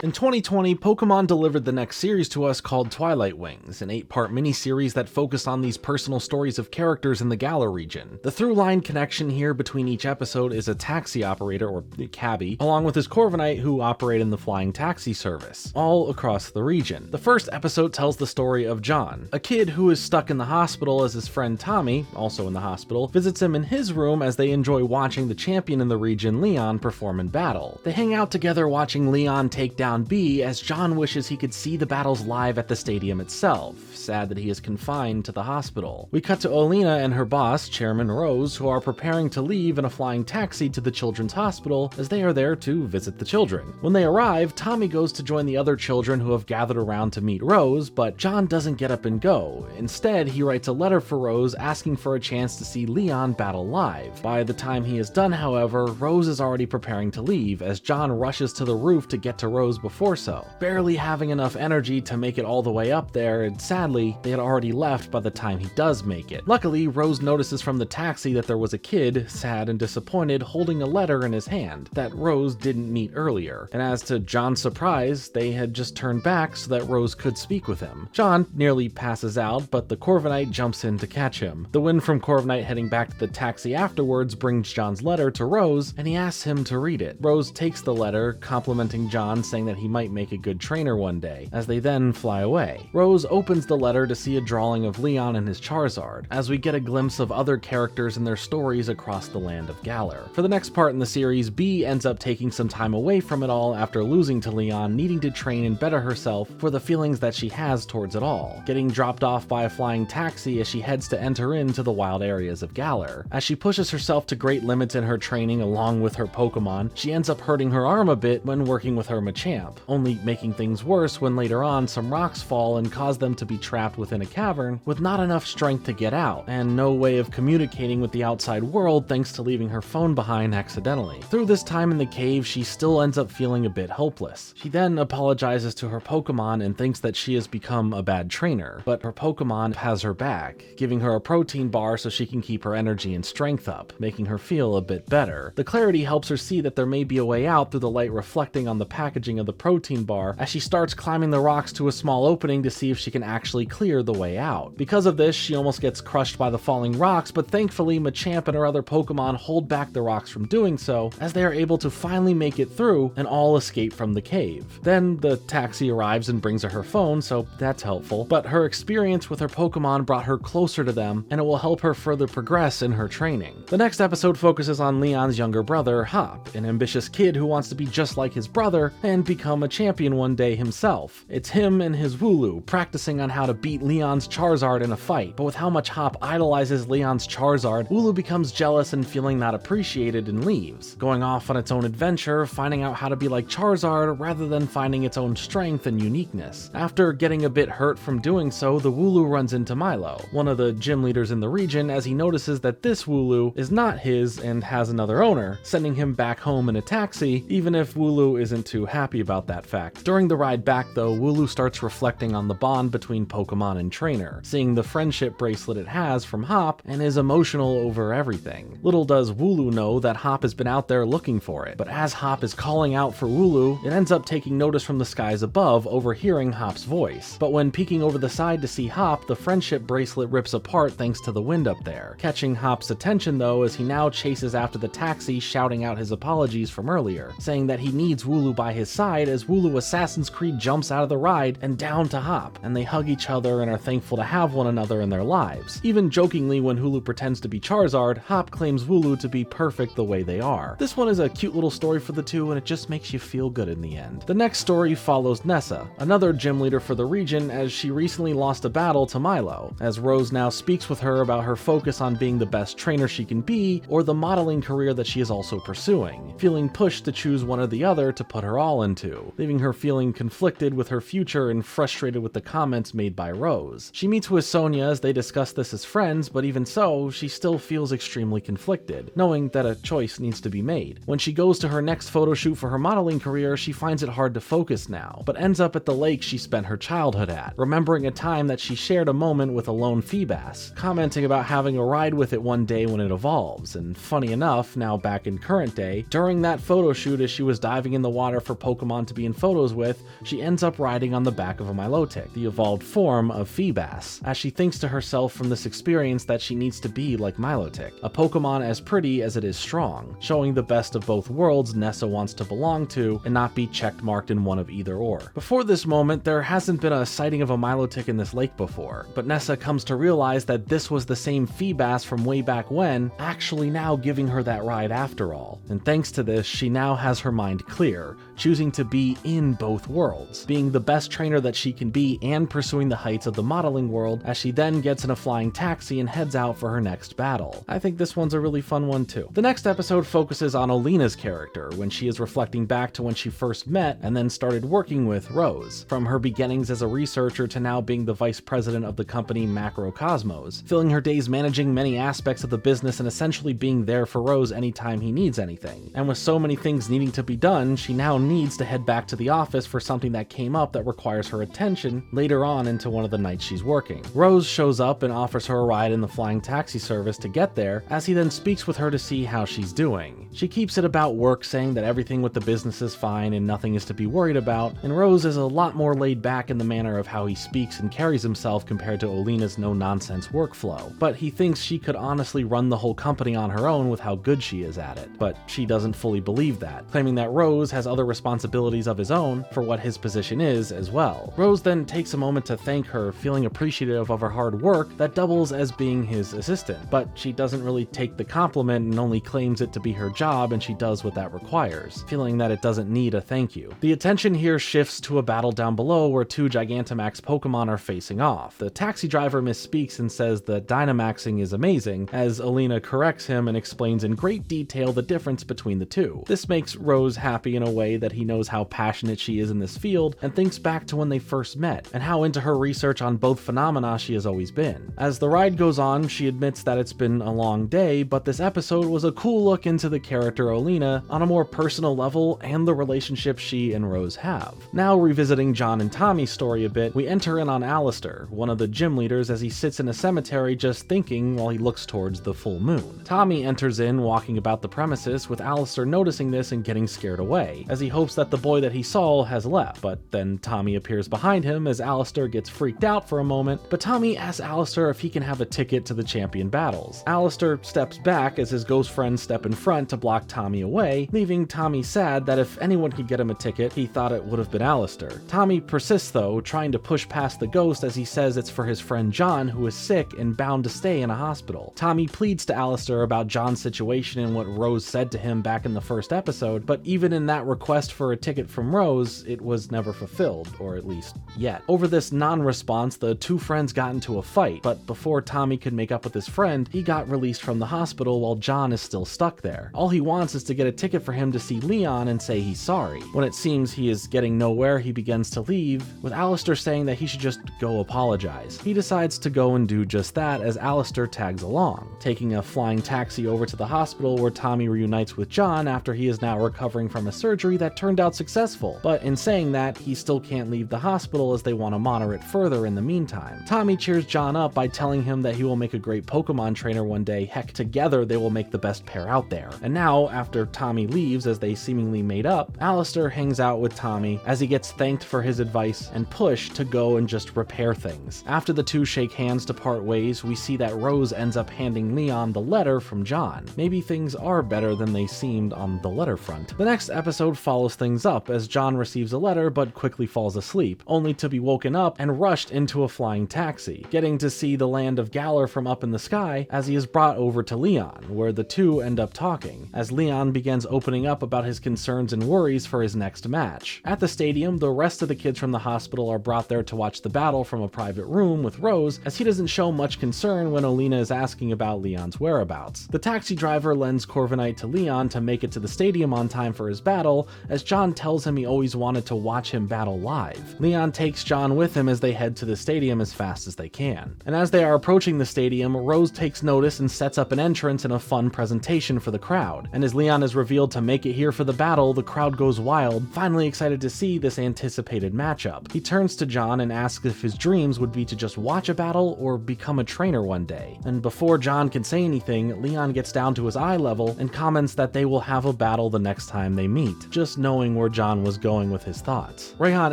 In 2020, Pokemon delivered the next series to us called Twilight Wings, an 8-part miniseries that focused on these personal stories of characters in the Galar region. The through-line connection here between each episode is a taxi operator, or cabbie, along with his Corviknight who operate in the flying taxi service, all across the region. The first episode tells the story of John, a kid who is stuck in the hospital as his friend Tommy, also in the hospital, visits him in his room as they enjoy watching the champion in the region, Leon, perform in battle. They hang out together watching Leon take down B as John wishes he could see the battles live at the stadium itself, sad that he is confined to the hospital. We cut to Olena and her boss, Chairman Rose, who are preparing to leave in a flying taxi to the children's hospital as they are there to visit the children. When they arrive, Tommy goes to join the other children who have gathered around to meet Rose, but John doesn't get up and go. Instead, he writes a letter for Rose asking for a chance to see Leon battle live. By the time he is done, however, Rose is already preparing to leave as John rushes to the roof to get to Rose before so, barely having enough energy to make it all the way up there, and sadly, they had already left by the time he does make it. Luckily, Rose notices from the taxi that there was a kid, sad and disappointed, holding a letter in his hand that Rose didn't meet earlier, and as to John's surprise, they had just turned back so that Rose could speak with him. John nearly passes out, but the Corviknight jumps in to catch him. The wind from Corviknight heading back to the taxi afterwards brings John's letter to Rose, and he asks him to read it. Rose takes the letter, complimenting John, saying that he might make a good trainer one day, as they then fly away. Rose opens the letter to see a drawing of Leon and his Charizard, as we get a glimpse of other characters and their stories across the land of Galar. For the next part in the series, Bee ends up taking some time away from it all after losing to Leon, needing to train and better herself for the feelings that she has towards it all, getting dropped off by a flying taxi as she heads to enter into the wild areas of Galar. As she pushes herself to great limits in her training along with her Pokemon, she ends up hurting her arm a bit when working with her Machamp, only making things worse when later on some rocks fall and cause them to be trapped within a cavern with not enough strength to get out, and no way of communicating with the outside world thanks to leaving her phone behind accidentally. Through this time in the cave, she still ends up feeling a bit helpless. She then apologizes to her Pokemon and thinks that she has become a bad trainer, but her Pokemon has her back, giving her a protein bar so she can keep her energy and strength up, making her feel a bit better. The clarity helps her see that there may be a way out through the light reflecting on the packaging of the protein bar as she starts climbing the rocks to a small opening to see if she can actually clear the way out. Because of this, she almost gets crushed by the falling rocks, but thankfully Machamp and her other Pokemon hold back the rocks from doing so, as they are able to finally make it through and all escape from the cave. Then the taxi arrives and brings her phone, so that's helpful, but her experience with her Pokemon brought her closer to them, and it will help her further progress in her training. The next episode focuses on Leon's younger brother, Hop, an ambitious kid who wants to be just like his brother and become a champion one day himself. It's him and his Wooloo practicing on how to beat Leon's Charizard in a fight, but with how much Hop idolizes Leon's Charizard, Wooloo becomes jealous and feeling not appreciated and leaves, going off on its own adventure, finding out how to be like Charizard rather than finding its own strength and uniqueness. After getting a bit hurt from doing so, the Wooloo runs into Milo, one of the gym leaders in the region, as he notices that this Wooloo is not his and has another owner, sending him back home in a taxi, even if Wooloo isn't too happy about that fact. During the ride back though, Wooloo starts reflecting on the bond between Pokemon and trainer, seeing the friendship bracelet it has from Hop, and is emotional over everything. Little does Wooloo know that Hop has been out there looking for it, but as Hop is calling out for Wooloo, it ends up taking notice from the skies above, overhearing Hop's voice. But when peeking over the side to see Hop, the friendship bracelet rips apart thanks to the wind up there, catching Hop's attention though as he now chases after the taxi, shouting out his apologies from earlier, saying that he needs Wooloo by his side as Wooloo Assassin's Creed jumps out of the ride and down to Hop, and they hug each other and are thankful to have one another in their lives. Even jokingly, when Wooloo pretends to be Charizard, Hop claims Wooloo to be perfect the way they are. This one is a cute little story for the two, and it just makes you feel good in the end. The next story follows Nessa, another gym leader for the region, as she recently lost a battle to Milo, as Rose now speaks with her about her focus on being the best trainer she can be, or the modeling career that she is also pursuing, feeling pushed to choose one or the other to put her all into. to, leaving her feeling conflicted with her future and frustrated with the comments made by Rose. She meets with Sonia as they discuss this as friends, but even so, she still feels extremely conflicted, knowing that a choice needs to be made. When she goes to her next photo shoot for her modeling career, she finds it hard to focus now, but ends up at the lake she spent her childhood at, remembering a time that she shared a moment with a lone Feebas, commenting about having a ride with it one day when it evolves. And funny enough, now back in current day, during that photo shoot as she was diving in the water for Pokemon to be in photos with, she ends up riding on the back of a Milotic, the evolved form of Feebas, as she thinks to herself from this experience that she needs to be like Milotic, a Pokemon as pretty as it is strong, showing the best of both worlds Nessa wants to belong to and not be checkmarked in one of either or. Before this moment, there hasn't been a sighting of a Milotic in this lake before, but Nessa comes to realize that this was the same Feebas from way back when, actually now giving her that ride after all. And thanks to this, she now has her mind clear, choosing to be in both worlds, being the best trainer that she can be and pursuing the heights of the modeling world, as she then gets in a flying taxi and heads out for her next battle. I think this one's a really fun one too. The next episode focuses on Alina's character, when she is reflecting back to when she first met and then started working with Rose, from her beginnings as a researcher to now being the vice president of the company Macrocosmos, filling her days managing many aspects of the business and essentially being there for Rose anytime he needs anything. And with so many things needing to be done, she now needs to head back to the office for something that came up that requires her attention later on into one of the nights she's working. Rose shows up and offers her a ride in the flying taxi service to get there, as he then speaks with her to see how she's doing. She keeps it about work, saying that everything with the business is fine and nothing is to be worried about, and Rose is a lot more laid back in the manner of how he speaks and carries himself compared to Alina's no-nonsense workflow. But he thinks she could honestly run the whole company on her own with how good she is at it. But she doesn't fully believe that, claiming that Rose has other responsibilities of his own for what his position is as well. Rose then takes a moment to thank her, feeling appreciative of her hard work that doubles as being his assistant, but she doesn't really take the compliment and only claims it to be her job, and she does what that requires, feeling that it doesn't need a thank you. The attention here shifts to a battle down below where two Gigantamax Pokemon are facing off. The taxi driver misspeaks and says that Dynamaxing is amazing, as Alina corrects him and explains in great detail the difference between the two. This makes Rose happy in a way that he knows how passionate she is in this field, and thinks back to when they first met, and how into her research on both phenomena she has always been. As the ride goes on, she admits that it's been a long day, but this episode was a cool look into the character Alina on a more personal level and the relationship she and Rose have. Now revisiting John and Tommy's story a bit, we enter in on Alistair, one of the gym leaders, as he sits in a cemetery just thinking while he looks towards the full moon. Tommy enters in, walking about the premises, with Alistair noticing this and getting scared away, as he hopes that the boy that he saw has left, but then Tommy appears behind him as Alistair gets freaked out for a moment, but Tommy asks Alistair if he can have a ticket to the champion battles. Alistair steps back as his ghost friends step in front to block Tommy away, leaving Tommy sad that if anyone could get him a ticket, he thought it would have been Alistair. Tommy persists though, trying to push past the ghost as he says it's for his friend John, who is sick and bound to stay in a hospital. Tommy pleads to Alistair about John's situation and what Rose said to him back in the first episode, but even in that request for a ticket from Rose, it was never fulfilled, or at least yet. Over this non-response, the two friends got into a fight, but before Tommy could make up with his friend, he got released from the hospital while John is still stuck there. All he wants is to get a ticket for him to see Leon and say he's sorry. When it seems he is getting nowhere, he begins to leave, with Alistair saying that he should just go apologize. He decides to go and do just that as Alistair tags along, taking a flying taxi over to the hospital where Tommy reunites with John after he is now recovering from a surgery that turned out successful. But in saying that, he still can't leave the hospital as they want to monitor it further in the meantime. Tommy cheers John up by telling him that he will make a great Pokemon trainer one day. Heck, together they will make the best pair out there. And now, after Tommy leaves as they seemingly made up, Alistair hangs out with Tommy as he gets thanked for his advice and pushed to go and just repair things. After the two shake hands to part ways, we see that Rose ends up handing Leon the letter from John. Maybe things are better than they seemed on the letter front. The next episode follows things up as John receives a letter but quickly falls asleep, only to be woken up and rushed into a flying taxi, getting to see the land of Galar from up in the sky as he is brought over to Leon, where the two end up talking, as Leon begins opening up about his concerns and worries for his next match. At the stadium, the rest of the kids from the hospital are brought there to watch the battle from a private room with Rose, as he doesn't show much concern when Alina is asking about Leon's whereabouts. The taxi driver lends Corviknight to Leon to make it to the stadium on time for his battle, as John John tells him he always wanted to watch him battle live. Leon takes John with him as they head to the stadium as fast as they can. And as they are approaching the stadium, Rose takes notice and sets up an entrance and a fun presentation for the crowd. And as Leon is revealed to make it here for the battle, the crowd goes wild, finally excited to see this anticipated matchup. He turns to John and asks if his dreams would be to just watch a battle or become a trainer one day. And before John can say anything, Leon gets down to his eye level and comments that they will have a battle the next time they meet, just knowing where John was going with his thoughts. Rayhan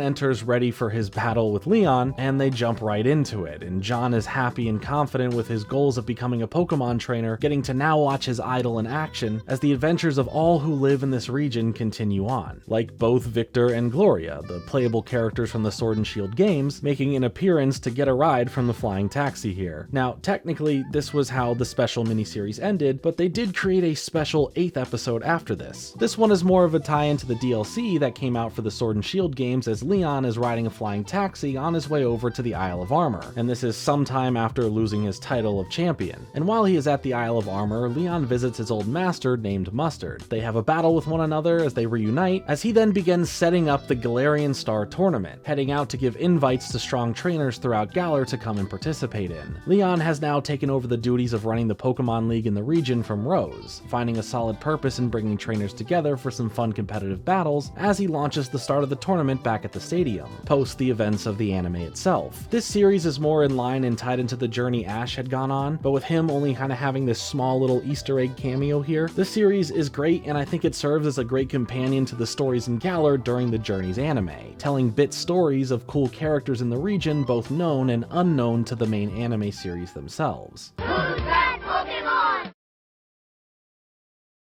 enters ready for his battle with Leon, and they jump right into it, and John is happy and confident with his goals of becoming a Pokemon trainer, getting to now watch his idol in action as the adventures of all who live in this region continue on, like both Victor and Gloria, the playable characters from the Sword and Shield games, making an appearance to get a ride from the flying taxi here. Now, technically, this was how the special miniseries ended, but they did create a special 8th episode after this. This one is more of a tie-in to the DLC that came out for the Sword and Shield games, as Leon is riding a flying taxi on his way over to the Isle of Armor, and this is sometime after losing his title of champion. And while he is at the Isle of Armor, Leon visits his old master named Mustard. They have a battle with one another as they reunite, as he then begins setting up the Galarian Star Tournament, heading out to give invites to strong trainers throughout Galar to come and participate in. Leon has now taken over the duties of running the Pokemon League in the region from Rose, finding a solid purpose in bringing trainers together for some fun competitive battles as he launches the start of the tournament back at the stadium, post the events of the anime itself. This series is more in line and tied into the journey Ash had gone on, but with him only kind of having this small little Easter egg cameo here, this series is great, and I think it serves as a great companion to the stories in Galar during the journey's anime, telling bit stories of cool characters in the region, both known and unknown to the main anime series themselves. Who's that Pokemon?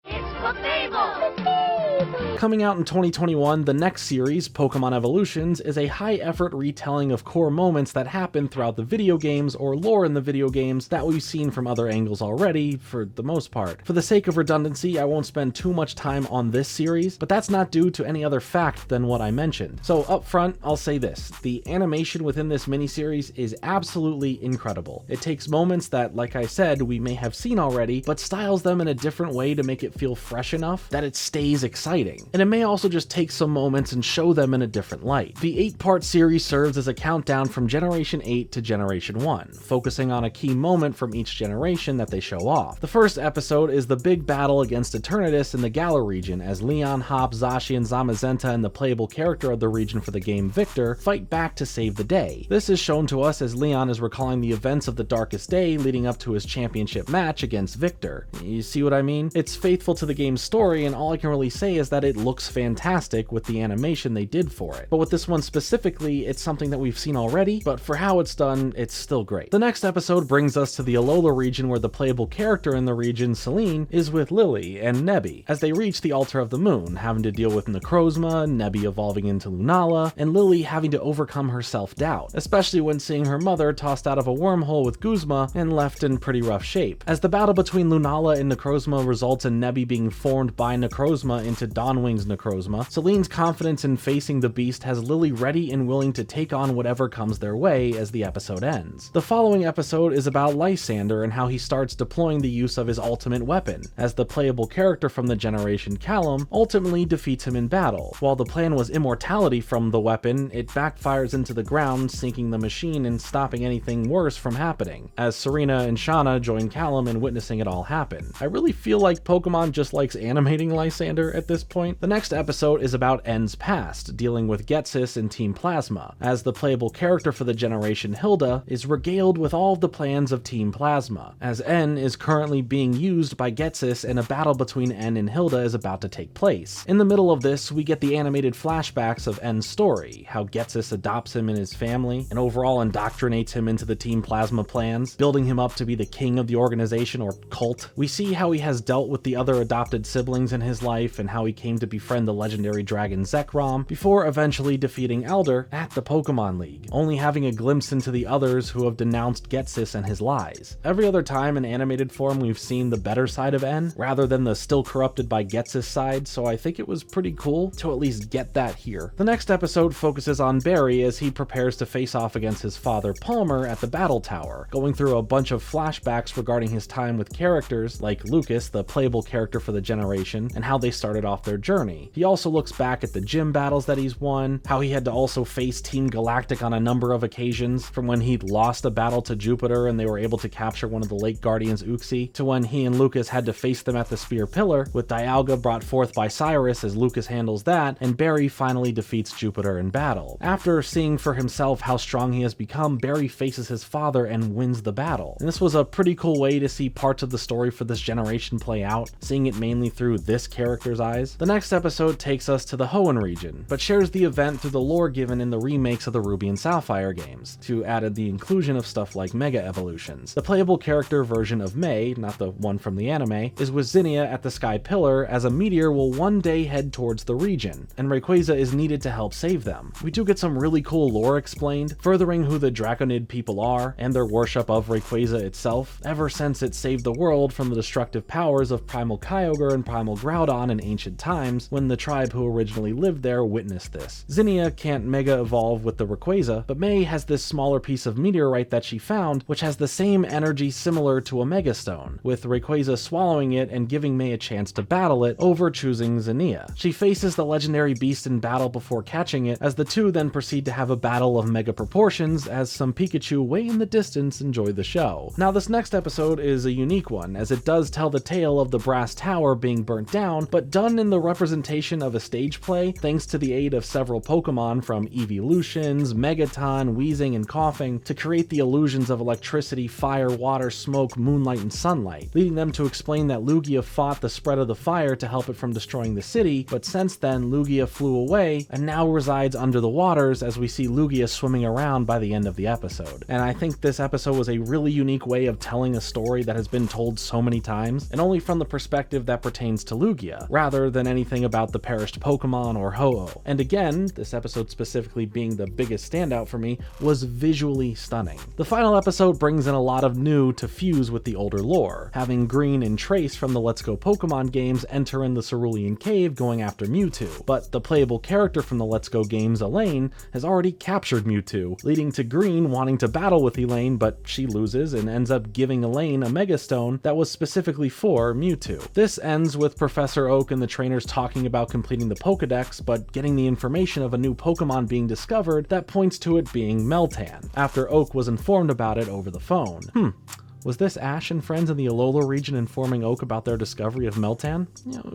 It's Pokeball! Coming out in 2021, the next series, Pokemon Evolutions, is a high-effort retelling of core moments that happen throughout the video games or lore in the video games that we've seen from other angles already, for the most part. For the sake of redundancy, I won't spend too much time on this series, but that's not due to any other fact than what I mentioned. So up front, I'll say this: the animation within this miniseries is absolutely incredible. It takes moments that, like I said, we may have seen already, but styles them in a different way to make it feel fresh enough that it stays exciting. And it may also just take some moments and show them in a different light. The 8-part series serves as a countdown from Generation 8 to Generation 1, focusing on a key moment from each generation that they show off. The first episode is the big battle against Eternatus in the Galar region, as Leon, Hop, Zacian, and Zamazenta, and the playable character of the region for the game Victor, fight back to save the day. This is shown to us as Leon is recalling the events of the Darkest Day leading up to his championship match against Victor. You see what I mean? It's faithful to the game's story, and all I can really say is that it looks fantastic with the animation they did for it. But with this one specifically, it's something that we've seen already, but for how it's done, it's still great. The next episode brings us to the Alola region, where the playable character in the region, Celine, is with Lily and Nebby, as they reach the Altar of the Moon, having to deal with Necrozma, Nebby evolving into Lunala, and Lily having to overcome her self-doubt, especially when seeing her mother tossed out of a wormhole with Guzma and left in pretty rough shape. As the battle between Lunala and Necrozma results in Nebby being formed by Necrozma into Dawnwing's Necrozma, Celine's confidence in facing the beast has Lily ready and willing to take on whatever comes their way as the episode ends. The following episode is about Lysander and how he starts deploying the use of his ultimate weapon, as the playable character from the generation Callum ultimately defeats him in battle. While the plan was immortality from the weapon, it backfires into the ground, sinking the machine and stopping anything worse from happening, as Serena and Shauna join Callum in witnessing it all happen. I really feel like Pokemon just likes animating Lysander at this point. The next episode is about N's past, dealing with Ghetsis and Team Plasma, as the playable character for the generation Hilda is regaled with all of the plans of Team Plasma, as N is currently being used by Ghetsis and a battle between N and Hilda is about to take place. In the middle of this, we get the animated flashbacks of N's story, how Ghetsis adopts him in his family and overall indoctrinates him into the Team Plasma plans, building him up to be the king of the organization or cult. We see how he has dealt with the other adopted siblings in his life and how he came to befriend the legendary dragon Zekrom, before eventually defeating Elder at the Pokemon League, only having a glimpse into the others who have denounced Ghetsis and his lies. Every other time in animated form we've seen the better side of N, rather than the still corrupted by Ghetsis side, so I think it was pretty cool to at least get that here. The next episode focuses on Barry as he prepares to face off against his father Palmer at the Battle Tower, going through a bunch of flashbacks regarding his time with characters like Lucas, the playable character for the generation, and how they started off their journey. He also looks back at the gym battles that he's won, how he had to also face Team Galactic on a number of occasions, from when he lost a battle to Jupiter and they were able to capture one of the Lake Guardians Uxie, to when he and Lucas had to face them at the Spear Pillar, with Dialga brought forth by Cyrus as Lucas handles that, and Barry finally defeats Jupiter in battle. After seeing for himself how strong he has become, Barry faces his father and wins the battle. And this was a pretty cool way to see parts of the story for this generation play out, seeing it mainly through this character's eyes. The next episode takes us to the Hoenn region, but shares the event through the lore given in the remakes of the Ruby and Sapphire games, to added the inclusion of stuff like Mega Evolutions. The playable character version of May, not the one from the anime, is with Zinnia at the Sky Pillar, as a meteor will one day head towards the region, and Rayquaza is needed to help save them. We do get some really cool lore explained, furthering who the Draconid people are, and their worship of Rayquaza itself, ever since it saved the world from the destructive powers of Primal Kyogre and Primal Groudon in ancient times, when the tribe who originally lived there witnessed this. Zinnia can't Mega Evolve with the Rayquaza, but May has this smaller piece of meteorite that she found, which has the same energy similar to a Mega Stone, with Rayquaza swallowing it and giving May a chance to battle it over choosing Zinnia. She faces the legendary beast in battle before catching it, as the two then proceed to have a battle of mega proportions as some Pikachu way in the distance enjoy the show. Now this next episode is a unique one, as it does tell the tale of the Brass Tower being burnt down, but done in the representation of a stage play, thanks to the aid of several Pokemon from Evolutions, Megaton, Wheezing, and Coughing, to create the illusions of electricity, fire, water, smoke, moonlight, and sunlight, leading them to explain that Lugia fought the spread of the fire to help it from destroying the city, but since then Lugia flew away and now resides under the waters, as we see Lugia swimming around by the end of the episode. And I think this episode was a really unique way of telling a story that has been told so many times, and only from the perspective that pertains to Lugia, rather than anything about the perished Pokemon or Ho-Oh. And again, this episode specifically being the biggest standout for me, was visually stunning. The final episode brings in a lot of new to fuse with the older lore, having Green and Trace from the Let's Go Pokemon games enter in the Cerulean Cave going after Mewtwo, but the playable character from the Let's Go games, Elaine, has already captured Mewtwo, leading to Green wanting to battle with Elaine, but she loses and ends up giving Elaine a Mega Stone that was specifically for Mewtwo. This ends with Professor Oak and the trainers talking about completing the Pokedex, but getting the information of a new Pokemon being discovered that points to it being Meltan, after Oak was informed about it over the phone. Was this Ash and friends in the Alola region informing Oak about their discovery of Meltan?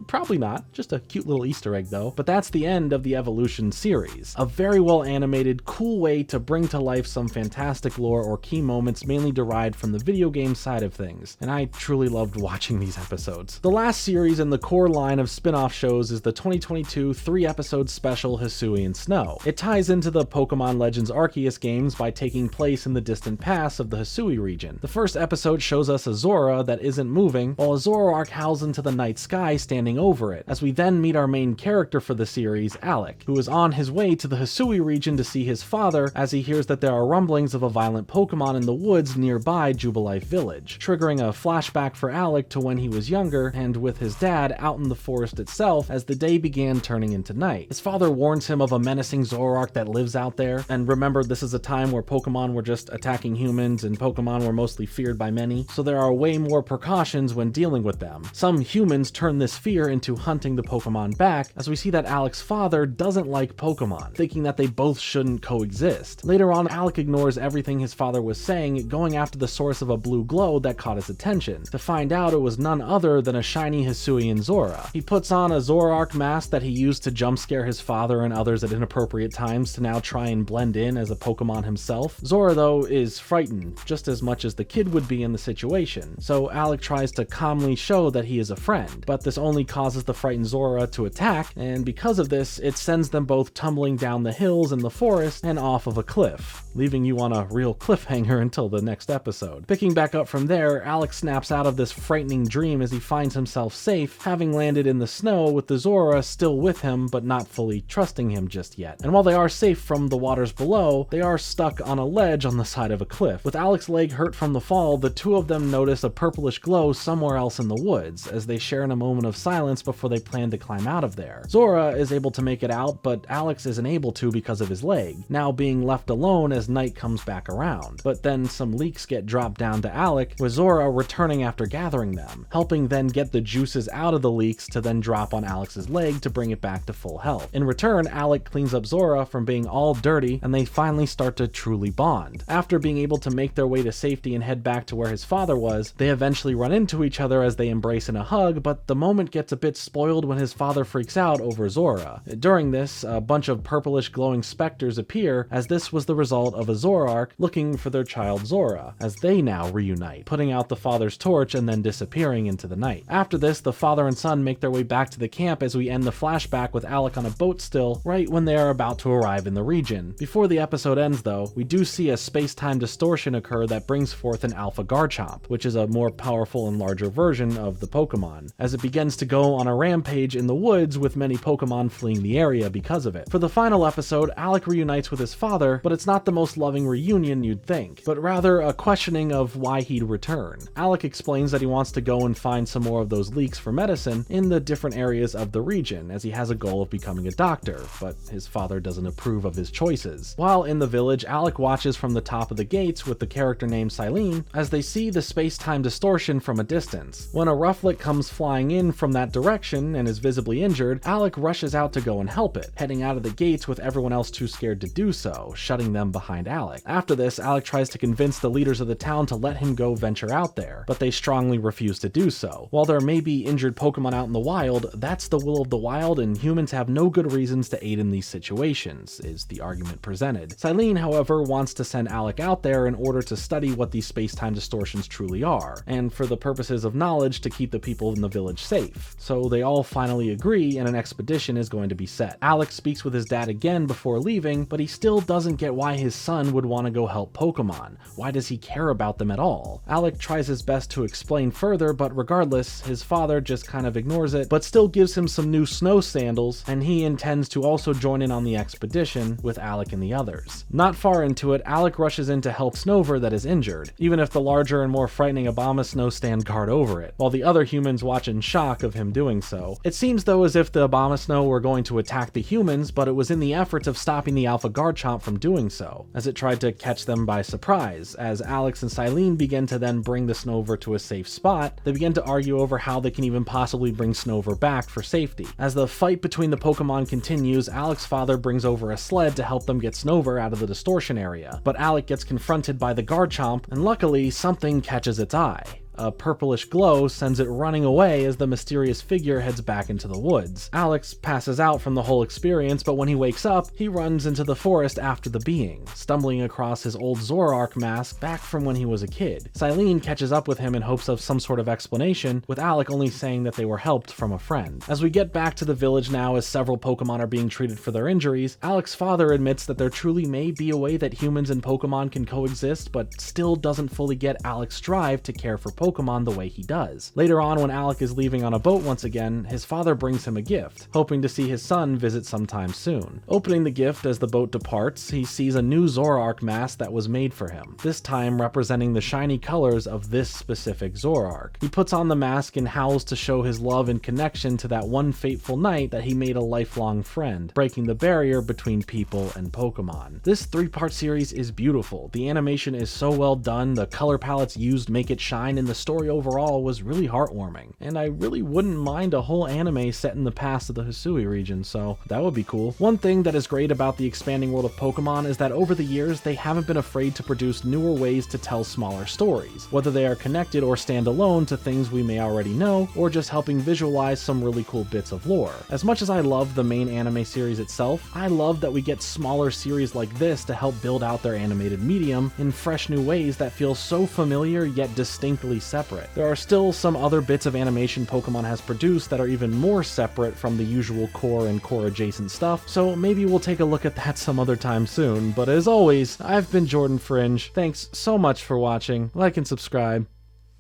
Probably not. Just a cute little Easter egg though. But that's the end of the Evolution series. A very well animated, cool way to bring to life some fantastic lore or key moments mainly derived from the video game side of things. And I truly loved watching these episodes. The last series in the core line of spin-off shows is the 2022 3-episode special Hisuian Snow. It ties into the Pokemon Legends Arceus games by taking place in the distant past of the Hisui region. The first episode shows us a Zora that isn't moving, while a Zoroark howls into the night sky standing over it, as we then meet our main character for the series, Alec, who is on his way to the Hisui region to see his father as he hears that there are rumblings of a violent Pokemon in the woods nearby Jubilife Village, triggering a flashback for Alec to when he was younger and with his dad out in the forest itself as the day began turning into night. His father warns him of a menacing Zoroark that lives out there, and remember, this is a time where Pokemon were just attacking humans and Pokemon were mostly feared by many, so there are way more precautions when dealing with them. Some humans turn this fear into hunting the Pokemon back, as we see that Alec's father doesn't like Pokemon, thinking that they both shouldn't coexist. Later on, Alec ignores everything his father was saying, going after the source of a blue glow that caught his attention, to find out it was none other than a shiny Hisuian Zora. He puts on a Zoroark mask that he used to jump scare his father and others at inappropriate times to now try and blend in as a Pokemon himself. Zora, though, is frightened, just as much as the kid would be in the situation, so Alec tries to calmly show that he is a friend, but this only causes the frightened Zora to attack, and because of this, it sends them both tumbling down the hills in the forest and off of a cliff, leaving you on a real cliffhanger until the next episode. Picking back up from there, Alec snaps out of this frightening dream as he finds himself safe, having landed in the snow with the Zora still with him but not fully trusting him just yet. And while they are safe from the waters below, they are stuck on a ledge on the side of a cliff. With Alec's leg hurt from the fall, the two of them notice a purplish glow somewhere else in the woods, as they share in a moment of silence before they plan to climb out of there. Zora is able to make it out, but Alex isn't able to because of his leg, now being left alone as night comes back around. But then some leeks get dropped down to Alec, with Zora returning after gathering them, helping then get the juices out of the leeks to then drop on Alex's leg to bring it back to full health. In return, Alec cleans up Zora from being all dirty, and they finally start to truly bond. After being able to make their way to safety and head back to where his father was, they eventually run into each other as they embrace in a hug, but the moment gets a bit spoiled when his father freaks out over Zora. During this, a bunch of purplish glowing specters appear, as this was the result of a Zoroark looking for their child Zora, as they now reunite, putting out the father's torch and then disappearing into the night. After this, the father and son make their way back to the camp as we end the flashback with Alec on a boat still, right when they are about to arrive in the region. Before the episode ends though, we do see a space-time distortion occur that brings forth an Alpha Garchomp, which is a more powerful and larger version of the Pokemon, as it begins to go on a rampage in the woods with many Pokemon fleeing the area because of it. For the final episode, Alec reunites with his father, but it's not the most loving reunion you'd think, but rather a questioning of why he'd return. Alec explains that he wants to go and find some more of those leeks for medicine in the different areas of the region, as he has a goal of becoming a doctor, but his father doesn't approve of his choices. While in the village, Alec watches from the top of the gates with the character named Silene as they see the space-time distortion from a distance. When a Rufflet comes flying in from that direction and is visibly injured, Alec rushes out to go and help it, heading out of the gates with everyone else too scared to do so, shutting them behind Alec. After this, Alec tries to convince the leaders of the town to let him go venture out there, but they strongly refuse to do so. While there may be injured Pokemon out in the wild, that's the will of the wild and humans have no good reasons to aid in these situations, is the argument presented. Silene, however, wants to send Alec out there in order to study what these space-time distortions truly are, and for the purposes of knowledge to keep the people in the village safe. So they all finally agree and an expedition is going to be set. Alec speaks with his dad again before leaving, but he still doesn't get why his son would want to go help Pokemon. Why does he care about them at all? Alec tries his best to explain further, but regardless, his father just kind of ignores it, but still gives him some new snow sandals, and he intends to also join in on the expedition with Alec and the others. Not far into it, Alec rushes in to help Snover that is injured, even if the larger and more frightening Abomasnow stand guard over it, while the other humans watch in shock of him doing so. It seems though as if the Abomasnow were going to attack the humans, but it was in the efforts of stopping the Alpha Garchomp from doing so, as it tried to catch them by surprise. As Alex and Silene begin to then bring the Snover to a safe spot, they begin to argue over how they can even possibly bring Snover back for safety. As the fight between the Pokemon continues, Alec's father brings over a sled to help them get Snover out of the distortion area, but Alec gets confronted by the Garchomp, and luckily something catches its eye. A purplish glow sends it running away as the mysterious figure heads back into the woods. Alex passes out from the whole experience, but when he wakes up, he runs into the forest after the being, stumbling across his old Zoroark mask back from when he was a kid. Silene catches up with him in hopes of some sort of explanation, with Alec only saying that they were helped from a friend. As we get back to the village now as several Pokemon are being treated for their injuries, Alec's father admits that there truly may be a way that humans and Pokemon can coexist, but still doesn't fully get Alec's drive to care for Pokemon the way he does. Later on, when Alec is leaving on a boat once again, his father brings him a gift, hoping to see his son visit sometime soon. Opening the gift as the boat departs, he sees a new Zoroark mask that was made for him, this time representing the shiny colors of this specific Zoroark. He puts on the mask and howls to show his love and connection to that one fateful night that he made a lifelong friend, breaking the barrier between people and Pokemon. This 3-part series is beautiful. The animation is so well done, the color palettes used make it shine, and the story overall was really heartwarming. And I really wouldn't mind a whole anime set in the past of the Hisui region, so that would be cool. One thing that is great about the expanding world of Pokemon is that over the years they haven't been afraid to produce newer ways to tell smaller stories, whether they are connected or stand alone to things we may already know, or just helping visualize some really cool bits of lore. As much as I love the main anime series itself, I love that we get smaller series like this to help build out their animated medium in fresh new ways that feel so familiar yet distinctly separate. There are still some other bits of animation Pokemon has produced that are even more separate from the usual core and core adjacent stuff, so maybe we'll take a look at that some other time soon. But as always, I've been Jordan Fringe. Thanks so much for watching. Like and subscribe.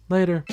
Later.